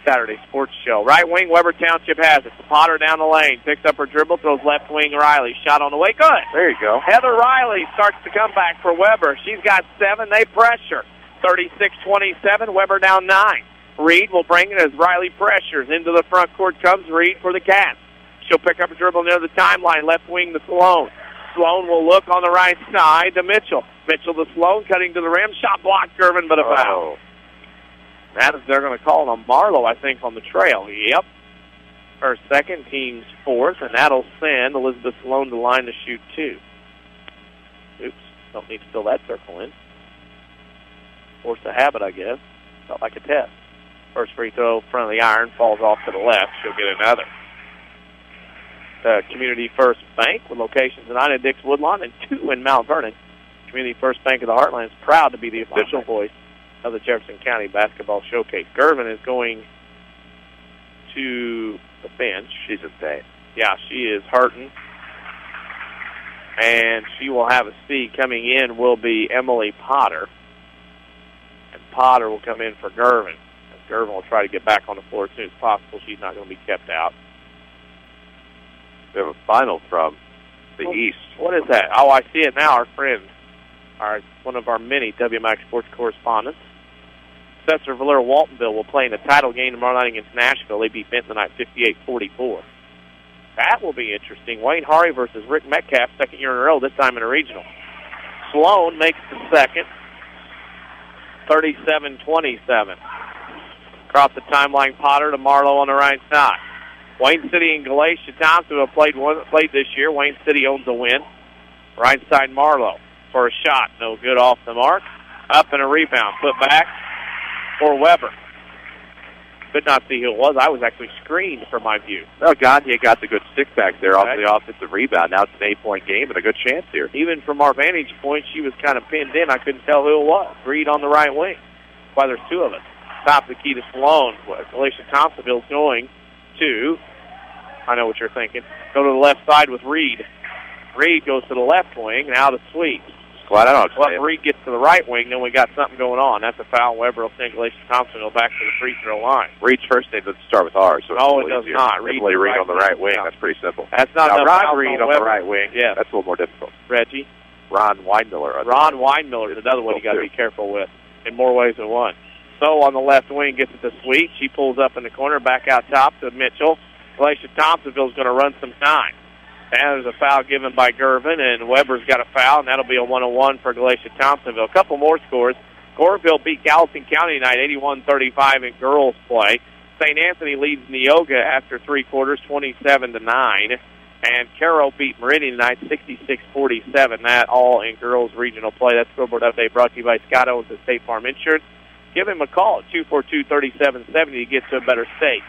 Saturday Sports Show. Right wing, Weber Township has it. Potter down the lane, picks up her dribble, throws left wing Riley. Shot on the way, good. There you go. Heather Riley starts to come back for Weber. She's got 7. They pressure. 36-27, Weber down 9. Reed will bring it as Riley pressures. Into the front court comes Reed for the Cats. She'll pick up a dribble near the timeline. Left wing to Sloan. Sloan will look on the right side to Mitchell. Mitchell to Sloan, cutting to the rim. Shot blocked, Gervin, but a foul. That is, they're going to call on Marlowe, I think, on the trail. Yep. Her second, team's fourth, and that'll send Elizabeth Sloan to the line to shoot 2. Oops, don't need to fill that circle in. Force a habit, I guess. Felt like a test. First free throw, front of the iron, falls off to the left. She'll get another. Community First Bank, with locations in Ida, Dix, Woodlawn, and 2 in Mount Vernon. Community First Bank of the Heartland is proud to be the official voice of the Jefferson County Basketball Showcase. Gervin is going to the bench. She's in pain. Yeah, she is hurting. And she will have a seat. Coming in will be Emily Potter. Potter will come in for Gervin. Gervin will try to get back on the floor as soon as possible. She's not going to be kept out. We have a final from the East. What is that? Oh, I see it now. Our friend, one of our many WMIX Sports correspondents, Sesser-Valier Waltonville will play in the title game tomorrow night against Nashville. They beat Benton tonight 58-44. That will be interesting. Wayne Harry versus Rick Metcalf, second year in a row, this time in a regional. Sloan makes the second, 37-27. Across the timeline, Potter to Marlowe on the right side. Wayne City and Galatia-Thompsonville played this year. Wayne City owns the win. Right side, Marlowe for a shot. No good off the mark. Up and a rebound. Put back for Weber. Could not see who it was. I was actually screened from my view. Well, Gagne got the good stick back there off the offensive rebound. Now it's an 8-point game and a good chance here. Even from our vantage point, she was kind of pinned in. I couldn't tell who it was. Reed on the right wing. That's why there's two of us. Top of the key to Sloan. Galatia-Thompsonville's going to, I know what you're thinking, go to the left side with Reed. Reed goes to the left wing, now to Sweet. Well, I don't know. Reed gets to the right wing, then we got something going on. That's a foul. Weber will send Galatia-Thompsonville back to the free throw line. Reed's first name doesn't start with R, so no, it does not. Reed on the right wing. That's pretty simple. That's not now, enough. Ron Reed on the right wing. Yeah, that's a little more difficult. Reggie. Ron Weinmiller. Ron Weinmiller is another one you got to be careful with in more ways than one. So on the left wing gets it to Sweet. She pulls up in the corner, back out top to Mitchell. Galatia-Thompsonville is going to run some time. And there's a foul given by Gervin, and Weber's got a foul, and that'll be a 1-on-1 for Galatia-Thompsonville. A couple more scores. Goreville beat Gallatin County tonight, 81-35 in girls play. St. Anthony leads Neoga after three quarters, 27-9. And Carroll beat Meridian tonight, 66-47. That all in girls regional play. That scoreboard update brought to you by Scott Owens at State Farm Insurance. Give him a call at 242-3770 to get to a better state.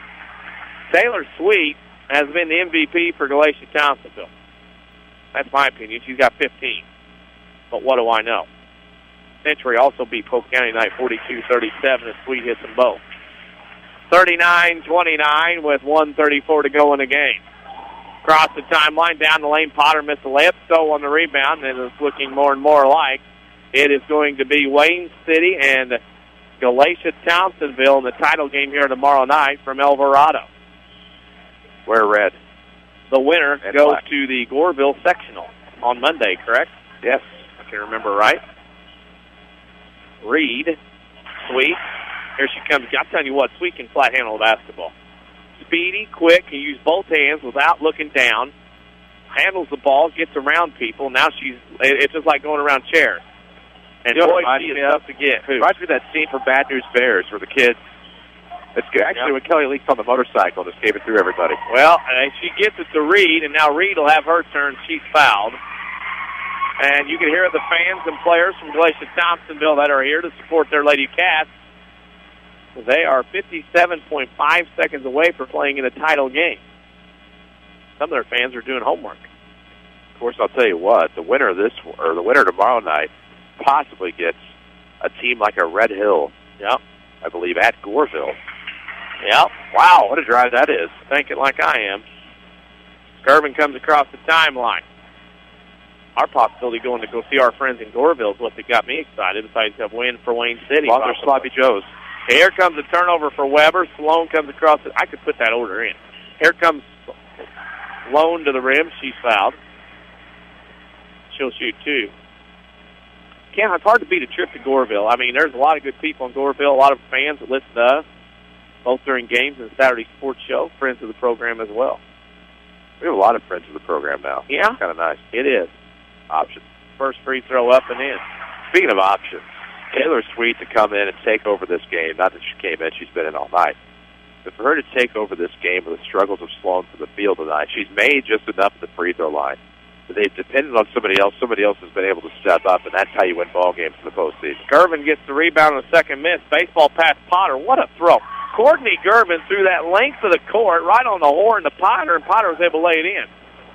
Taylor Sweet has been the MVP for Galatia-Thompsonville. That's my opinion. She's got 15. But what do I know? Century also beat Polk County tonight 42-37, and Sweet hits them both. 39-29 with 1:34 to go in the game. Across the timeline, down the lane, Potter missed a layup. So on the rebound, and it's looking more and more like it is going to be Wayne City and Galatia-Thompsonville in the title game here tomorrow night from Elverado. Wear red. The winner and goes black. to the Goreville sectional on Monday, correct? Yes. I can remember right. Reed, Sweet. Here she comes. I'm telling you what, Sweet can flat handle the basketball. Speedy, quick, can use both hands without looking down. Handles the ball, gets around people. Now it's just like going around chairs. And boy, she is tough to get. Reminds me of that scene from Bad News Bears where the kids, actually when Kelly Leaks on the motorcycle, just gave it through everybody. Well, she gets it to Reed, and now Reed will have her turn. She's fouled. And you can hear the fans and players from Galatia-Thompsonville that are here to support their Lady Cats. They are 57.5 seconds away from playing in a title game. Some of their fans are doing homework. Of course, I'll tell you what, the winner tomorrow night possibly gets a team like a Red Hill. Yep. I believe at Goreville. Yep. Wow, what a drive that is. Thinking like I am. Gervin comes across the timeline. Our possibility going to go see our friends in Goreville is what that got me excited, besides a win for Wayne City. Well, they're Sloppy Joes. Here comes a turnover for Weber. Sloan comes across it. I could put that order in. Here comes Sloan to the rim. She's fouled. She'll shoot two. Ken, it's hard to beat a trip to Goreville. I mean, there's a lot of good people in Goreville, a lot of fans that listen to us, both during games and Saturday sports show, friends of the program as well. We have a lot of friends of the program now. Yeah? It's kind of nice. It is. Options. First free throw up and in. Speaking of options, Taylor Sweet to come in and take over this game. Not that she came in, she's been in all night. But for her to take over this game with the struggles of Sloan from the field tonight, she's made just enough at the free throw line. But they've depended on somebody else. Somebody else has been able to step up, and that's how you win ball games in the postseason. Gervin gets the rebound on the second miss. Baseball pass Potter. What a throw. Courtney Gervin threw that length of the court right on the horn to Potter, and Potter was able to lay it in.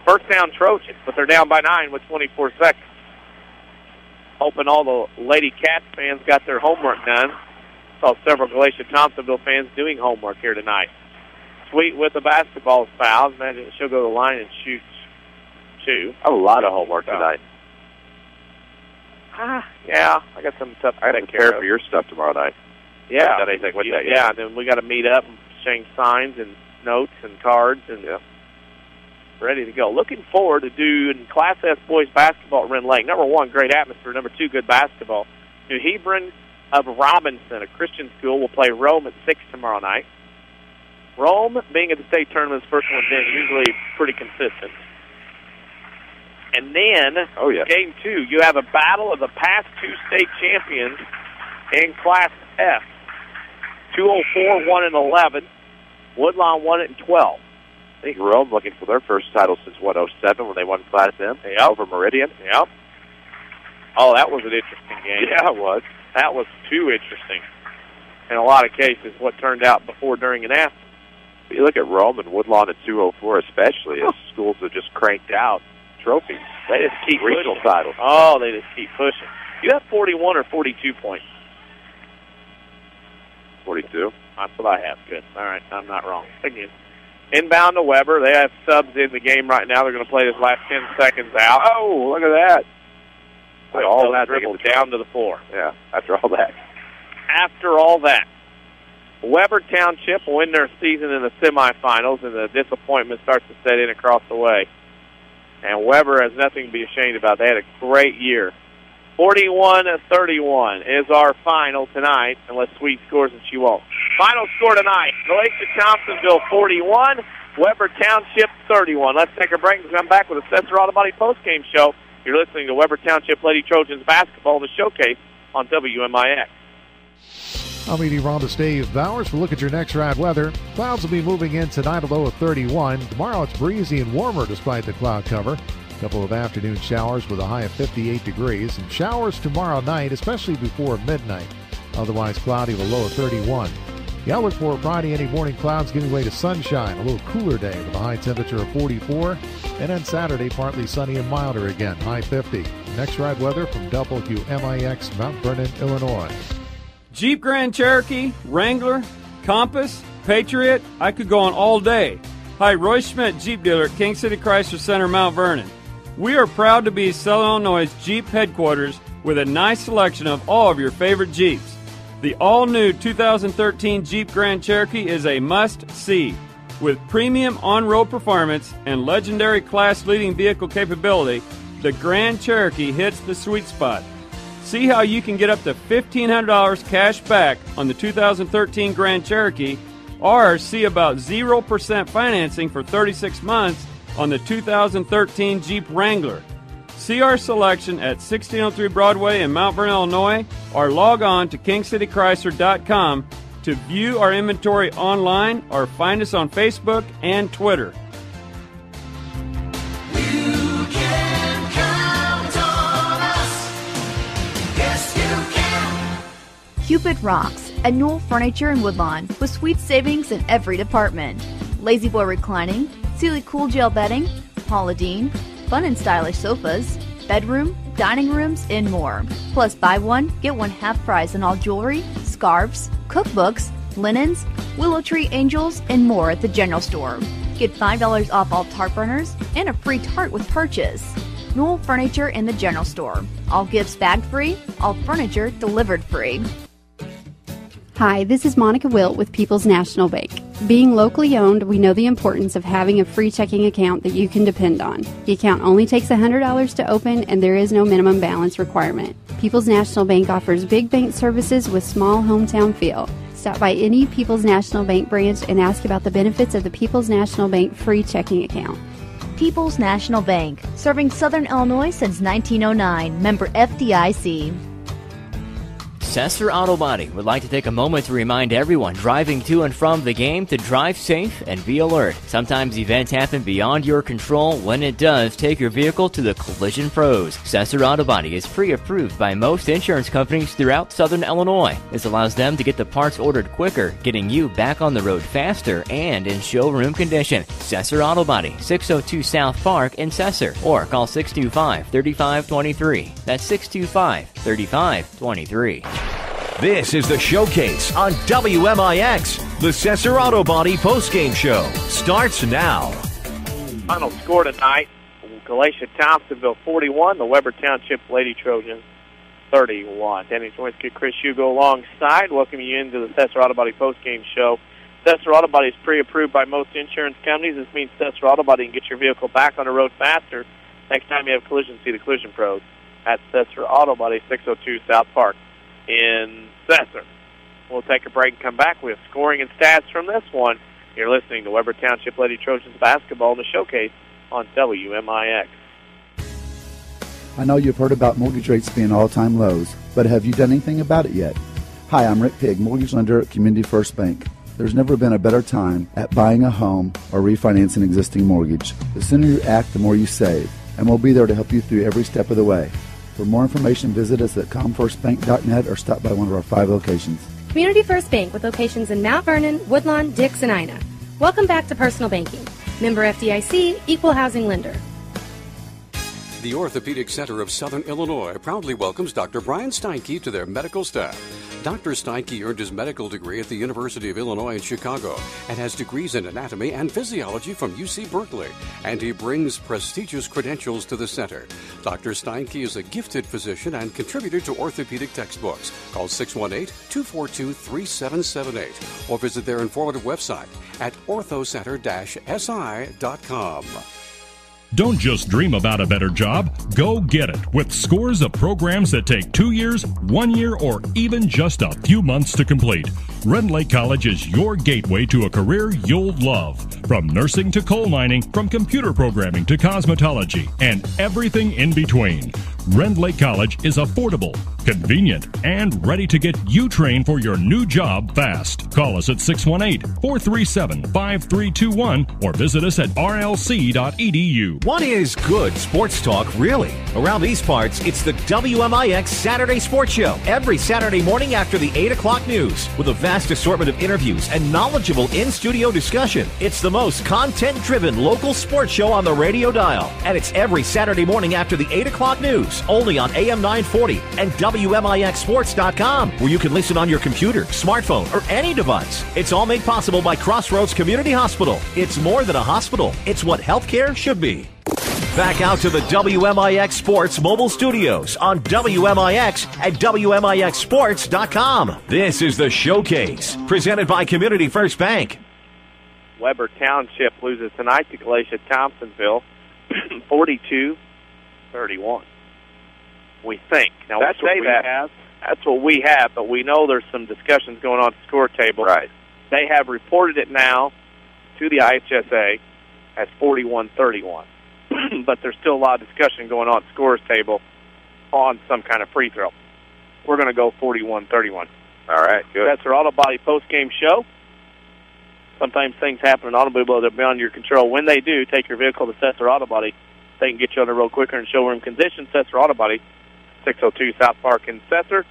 First down Trojans, but they're down by 9 with 24 seconds. Hoping all the Lady Cats fans got their homework done. Saw several Galatia-Thompsonville fans doing homework here tonight. Sweet with the basketball fouls. Imagine she'll go to the line and shoot two. A lot of homework tonight. Yeah, I got some stuff. I got to care for your stuff tomorrow night. Yeah. Got anything with that yet? Yeah, and then we got to meet up and exchange signs and notes and cards and ready to go. Looking forward to doing Class S boys basketball at Wren Lake. Number 1, great atmosphere. Number 2, good basketball. New Hebron of Robinson, a Christian school, will play Rome at 6 tomorrow night. Rome, being at the state tournament's first one in, usually pretty consistent. And then, Game 2, you have a battle of the past 2 state champions in Class F. 204 won in 11. Woodlawn won it in 12. I think Rome looking for their first title since, 07 when they won Class M over Meridian. Yep. Oh, that was an interesting game. Yeah, it was. That was too interesting. In a lot of cases, what turned out before, during, and after. You look at Rome and Woodlawn at 204 especially, as schools have just cranked out trophies. They just keep regional pushing. titles. Oh, they just keep pushing. You have 41 or 42 points? 42. That's what I have. Good. All right, I'm not wrong. Again. Inbound to Weber. They have subs in the game right now. They're going to play this last 10 seconds out. Oh, look at that. All that dribble down to the floor. Yeah, after all that. After all that, Weber Township will win their season in the semifinals, and the disappointment starts to set in across the way. And Weber has nothing to be ashamed about. They had a great year. 41-31 is our final tonight, unless Sweet scores, and she won't. Final score tonight, Galatia-Thompsonville 41, Weber Township 31. Let's take a break and come back with a Sesser Auto Body postgame show. You're listening to Weber Township Lady Trojans basketball, the showcase on WMIX. I'm meteorologist Dave Bowers. We'll look at your next ride weather. Clouds will be moving in tonight, a low of 31. Tomorrow it's breezy and warmer despite the cloud cover. A couple of afternoon showers with a high of 58 degrees. And showers tomorrow night, especially before midnight. Otherwise cloudy with a low of 31. The outlook for Friday, any morning clouds giving way to sunshine. A little cooler day with a high temperature of 44. And then Saturday, partly sunny and milder again, high 50. Next ride weather from WMIX Mount Vernon, Illinois. Jeep Grand Cherokee, Wrangler, Compass, Patriot, I could go on all day. Hi, Roy Schmidt, Jeep dealer at King City Chrysler Center, Mount Vernon. We are proud to be Southern Illinois' Jeep headquarters with a nice selection of all of your favorite Jeeps. The all-new 2013 Jeep Grand Cherokee is a must-see. With premium on-road performance and legendary class-leading vehicle capability, the Grand Cherokee hits the sweet spot. See how you can get up to $1,500 cash back on the 2013 Grand Cherokee, or see about 0% financing for 36 months on the 2013 Jeep Wrangler. See our selection at 1603 Broadway in Mount Vernon, Illinois, or log on to kingcitychrysler.com to view our inventory online or find us on Facebook and Twitter. You can count on us. Yes, you can. Cupid Rocks at Newell Furniture in Woodlawn with sweet savings in every department. Lazy Boy reclining, Sealy Cool Gel bedding, Paula Deen, fun and stylish sofas, bedroom, dining rooms, and more. Plus buy one, get one half price on all jewelry, scarves, cookbooks, linens, willow tree angels, and more at the general store. Get $5 off all tart burners and a free tart with purchase. Newell Furniture in the general store. All gifts bagged free, all furniture delivered free. Hi, this is Monica Wilt with People's National Bank. Being locally owned, we know the importance of having a free checking account that you can depend on. The account only takes $100 to open, and there is no minimum balance requirement. People's National Bank offers big bank services with small hometown feel. Stop by any People's National Bank branch and ask about the benefits of the People's National Bank free checking account. People's National Bank, serving Southern Illinois since 1909. Member FDIC. Sesser Auto Body would like to take a moment to remind everyone driving to and from the game to drive safe and be alert. Sometimes events happen beyond your control. When it does, take your vehicle to the collision pros. Sesser Auto Body is pre-approved by most insurance companies throughout Southern Illinois. This allows them to get the parts ordered quicker, getting you back on the road faster and in showroom condition. Sesser Auto Body, 602 South Park in Sesser, or call 625-3523. That's 625-3523. This is the Showcase on WMIX. The Sesser Auto Body postgame show starts now. Final score tonight, Galatia-Thompsonville 41, the Weber Township Lady Trojans 31. Danny Czerwinski, Chris Hugo alongside, welcoming you into the Sesser Auto Body postgame show. Sesser Auto Body is pre-approved by most insurance companies. This means Sesser Auto Body can get your vehicle back on the road faster. Next time you have collision, see the Collision Pros at Sesser Auto Body, 602 South Park in Sesser. We'll take a break and come back with scoring and stats from this one. You're listening to Weber Township Lady Trojans basketball in the showcase on WMIX. I know you've heard about mortgage rates being all-time lows, but have you done anything about it yet? Hi, I'm Rick Pigg, mortgage lender at Community First Bank. There's never been a better time at buying a home or refinancing an existing mortgage. The sooner you act, the more you save, and we'll be there to help you through every step of the way. For more information, visit us at comfirstbank.net or stop by one of our 5 locations. Community First Bank with locations in Mount Vernon, Woodlawn, Dix, and Ina. Welcome back to Personal Banking. Member FDIC, Equal Housing Lender. The Orthopedic Center of Southern Illinois proudly welcomes Dr. Brian Steinke to their medical staff. Dr. Steinke earned his medical degree at the University of Illinois in Chicago and has degrees in anatomy and physiology from UC Berkeley, and he brings prestigious credentials to the center. Dr. Steinke is a gifted physician and contributor to orthopedic textbooks. Call 618-242-3778 or visit their informative website at orthocenter-si.com. Don't just dream about a better job, go get it with scores of programs that take 2 years, 1 year, or even just a few months to complete. Red Lake College is your gateway to a career you'll love. From nursing to coal mining, from computer programming to cosmetology, and everything in between. Red Lake College is affordable, convenient, and ready to get you trained for your new job fast. Call us at 618-437-5321 or visit us at rlc.edu. What is good sports talk, really? Around these parts, it's the WMIX Saturday Sports Show. Every Saturday morning after the 8 o'clock news. With a vast assortment of interviews and knowledgeable in-studio discussion. It's the most content-driven local sports show on the radio dial. And it's every Saturday morning after the 8 o'clock news. Only on AM 940 and WMIXSports.com, where you can listen on your computer, smartphone, or any device. It's all made possible by Crossroads Community Hospital. It's more than a hospital. It's what healthcare should be. Back out to the WMIX Sports mobile studios on WMIX at WMIXSports.com. This is the Showcase, presented by Community First Bank. Weber Township loses tonight to Galatia-Thompsonville, 42-31. We think. Now, that's what we have. That's what we have, but we know there's some discussions going on at the score table. Right. They have reported it now to the IHSA as 41-31. But there's still a lot of discussion going on at the scores table on some kind of free throw. We're going to go 41-31. All right, good. That's our Auto Body post-game show. Sometimes things happen in automobile that are beyond your control. When they do, take your vehicle to Sesser Auto Body. They can get you on the road quicker in showroom condition. Sesser Auto Body, 602 South Park in Sesser.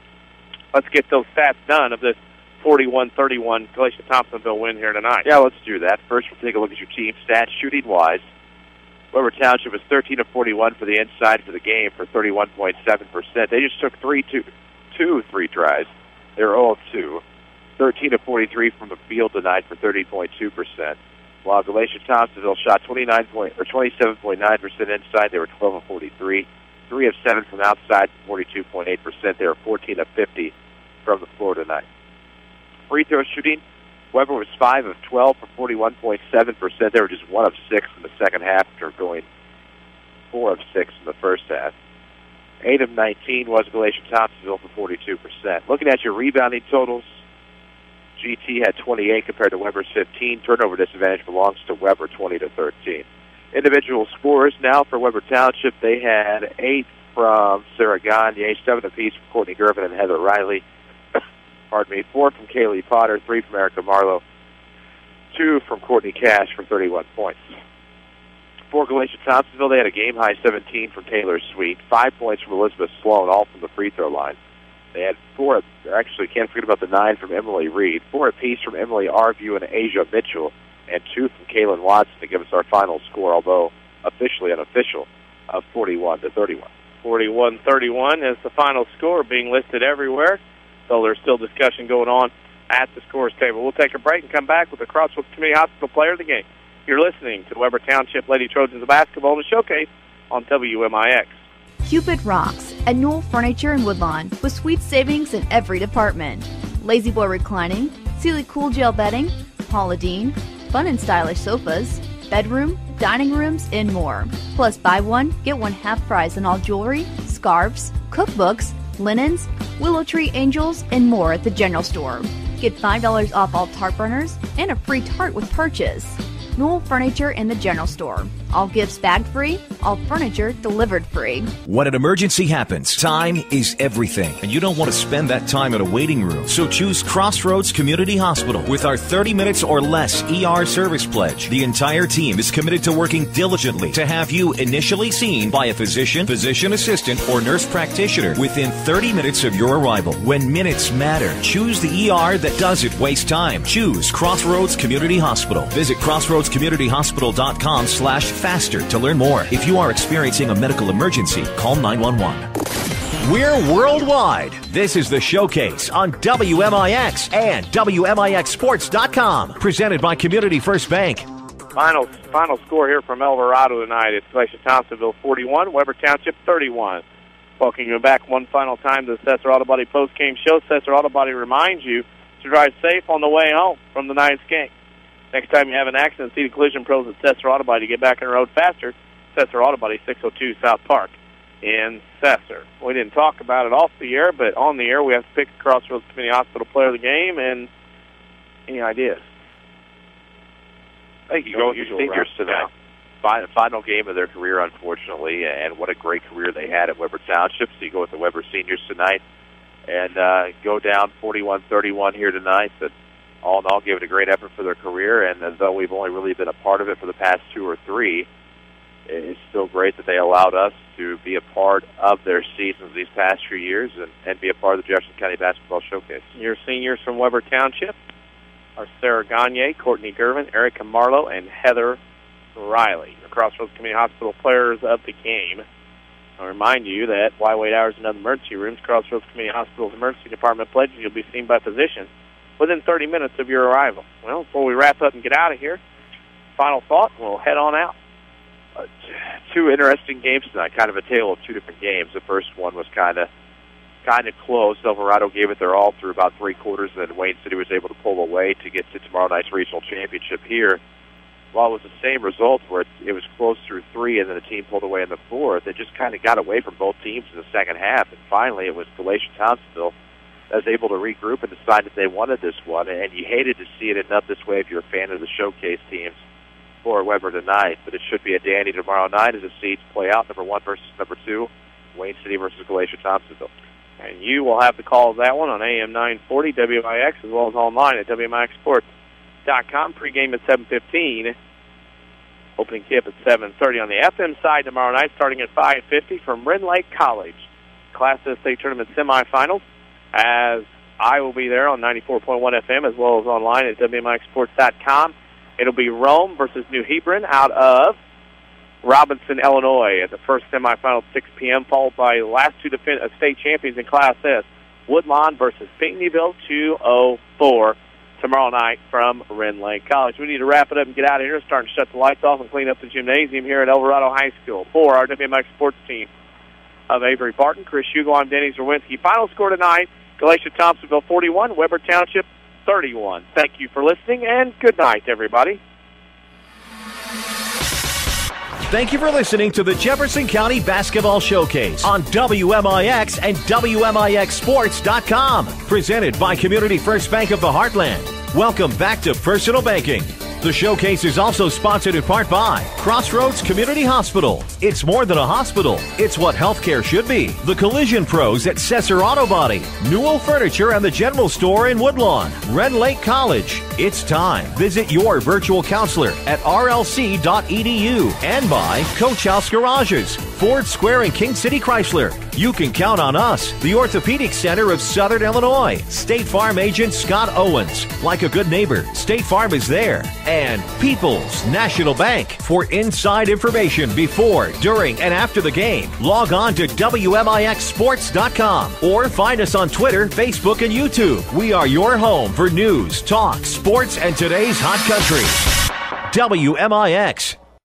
Let's get those stats done of this 41-31 Galatia-Thompsonville win here tonight. Yeah, let's do that. First, we'll take a look at your team stats shooting-wise. Weber Township was 13 of 41 for the inside for the game for 31.7%. They just took two free tries. They were 0 of 2. 13 of 43 from the field tonight for 30.2%. While Galatia-Thompsonville shot 27.9% inside, they were 12 of 43. 3 of 7 from outside, 42.8%. They were 14 of 50 from the floor tonight. Free throw shooting, Weber was 5 of 12 for 41.7%. They were just 1 of 6 in the second half after going 4 of 6 in the first half. 8 of 19 was Galatia-Thompsonville for 42%. Looking at your rebounding totals, GT had 28 compared to Weber's 15. Turnover disadvantage belongs to Weber, 20-13. Individual scores now for Weber Township. They had 8 from Sarah Gagne, 7 apiece from Courtney Gervin and Heather Riley. 4 from Kaylee Potter, 3 from Erica Marlowe, 2 from Courtney Cash for 31 points. For Galatia-Thompsonville, they had a game-high 17 from Taylor Sweet, 5 points from Elizabeth Sloan, all from the free throw line. They had 4, actually can't forget about the 9 from Emily Reed, 4 apiece from Emily Arview and Asia Mitchell, and 2 from Kaylin Watson to give us our final score, although officially unofficial, of 41-31. 41-31 is the final score being listed everywhere, so there's still discussion going on at the scores table. We'll take a break and come back with the Crossroads Community Hospital player of the game. You're listening to Weber Township Lady Trojans basketball in the showcase on WMIX. Cupid Rocks, and Newell Furniture in Woodlawn with sweet savings in every department. Lazy Boy Reclining, Sealy Cool Gel Bedding, Paula Deen, fun and stylish sofas, bedroom, dining rooms, and more. Plus buy one, get one half price on all jewelry, scarves, cookbooks, linens, willow tree angels, and more at the general store. Get $5 off all tart burners and a free tart with purchase. Newell Furniture in the general store. All gifts bagged free, all furniture delivered free. When an emergency happens, time is everything, and you don't want to spend that time in a waiting room. So choose Crossroads Community Hospital with our 30 minutes or less ER service pledge. The entire team is committed to working diligently to have you initially seen by a physician, physician assistant, or nurse practitioner within 30 minutes of your arrival. When minutes matter, choose the ER that doesn't waste time. Choose Crossroads Community Hospital. Visit crossroadscommunityhospital.com/faster to learn more. If you are experiencing a medical emergency, call 911. We're worldwide. This is The Showcase on WMIX and WMIXsports.com. Presented by Community First Bank. Final score here from Elverado tonight. It's Galatia-Thompsonville 41, Weber Township 31. Welcome you back one final time to the Sesser Auto Body post-game show. Sesser Auto Body reminds you to drive safe on the way home from the night's game. Next time you have an accident, see the collision pros at Sesser Auto Body to get back on the road faster. Sesser Auto Body, 602 South Park in Sesser. We didn't talk about it off the air, but on the air we have to pick the Crossroads Community Hospital player of the game. And any ideas? I think you go with your seniors tonight. Final game of their career, unfortunately, and what a great career they had at Weber Township. So you go with the Weber seniors tonight and go down 41-31 here tonight. But all in all, gave it a great effort for their career, and though we've only really been a part of it for the past 2 or 3, it's still great that they allowed us to be a part of their seasons these past few years and be a part of the Jefferson County Basketball Showcase. Your seniors from Weber Township are Sarah Gagne, Courtney Gervin, Erica Marlowe, and Heather Riley. The Crossroads Community Hospital players of the game. I'll remind you that while wait hours in other emergency rooms, Crossroads Community Hospital's emergency department pledges you'll be seen by physicians within 30 minutes of your arrival. Well, before we wrap up and get out of here, final thought, we'll head on out. 2 interesting games tonight, kind of a tale of 2 different games. The first one was kind of close. Elverado gave it their all through about 3 quarters, and then Wayne City was able to pull away to get to tomorrow night's regional championship here. While it was the same result where it was close through 3 and then the team pulled away in the 4th, it just kind of got away from both teams in the second half, and finally it was Galatia-Thompsonville that was able to regroup and decide that they wanted this one, and you hated to see it end up this way if you're a fan of the showcase teams for Weber tonight, but it should be a dandy tomorrow night as the seeds play out, number 1 versus number 2, Wayne City versus Galatia-Thompsonville. And you will have the call of that one on AM 940 WMIX as well as online at WMIXsports.com. Pre-game at 7:15. Opening tip at 7:30 on the FM side tomorrow night, starting at 5:50 from Ren Lake College. Class S State Tournament semifinals, as I will be there on 94.1 FM as well as online at WMIXsports.com. It'll be Rome versus New Hebron out of Robinson, Illinois at the first semifinal at 6 p.m., followed by the last 2 state champions in Class S, Woodlawn versus Pinckneyville, 2:04 tomorrow night from Ren Lake College. We need to wrap it up and get out of here. Starting to shut the lights off and clean up the gymnasium here at Elverado High School. For our WMIX Sports team of Avery Barton, Chris Hugo, I'm Denny Czerwinski. Final score tonight, Galatia-Thompsonville 41, Weber Township 31. Thank you for listening, and good night, everybody. Thank you for listening to the Jefferson County Basketball Showcase on WMIX and WMIXsports.com. Presented by Community First Bank of the Heartland. Welcome back to Personal Banking. The showcase is also sponsored in part by Crossroads Community Hospital. It's more than a hospital. It's what healthcare should be. The Collision Pros at Sesser Auto Body. Newell Furniture and the General Store in Woodlawn. Ren Lake College. It's time. Visit your virtual counselor at rlc.edu. And by Coach House Garages. Ford Square and King City Chrysler. You can count on us, the Orthopedic Center of Southern Illinois. State Farm agent Scott Owens. Like a good neighbor, State Farm is there. And People's National Bank. For inside information before, during, and after the game, log on to WMIXsports.com or find us on Twitter, Facebook, and YouTube. We are your home for news, talk, sports, and today's hot country. WMIX.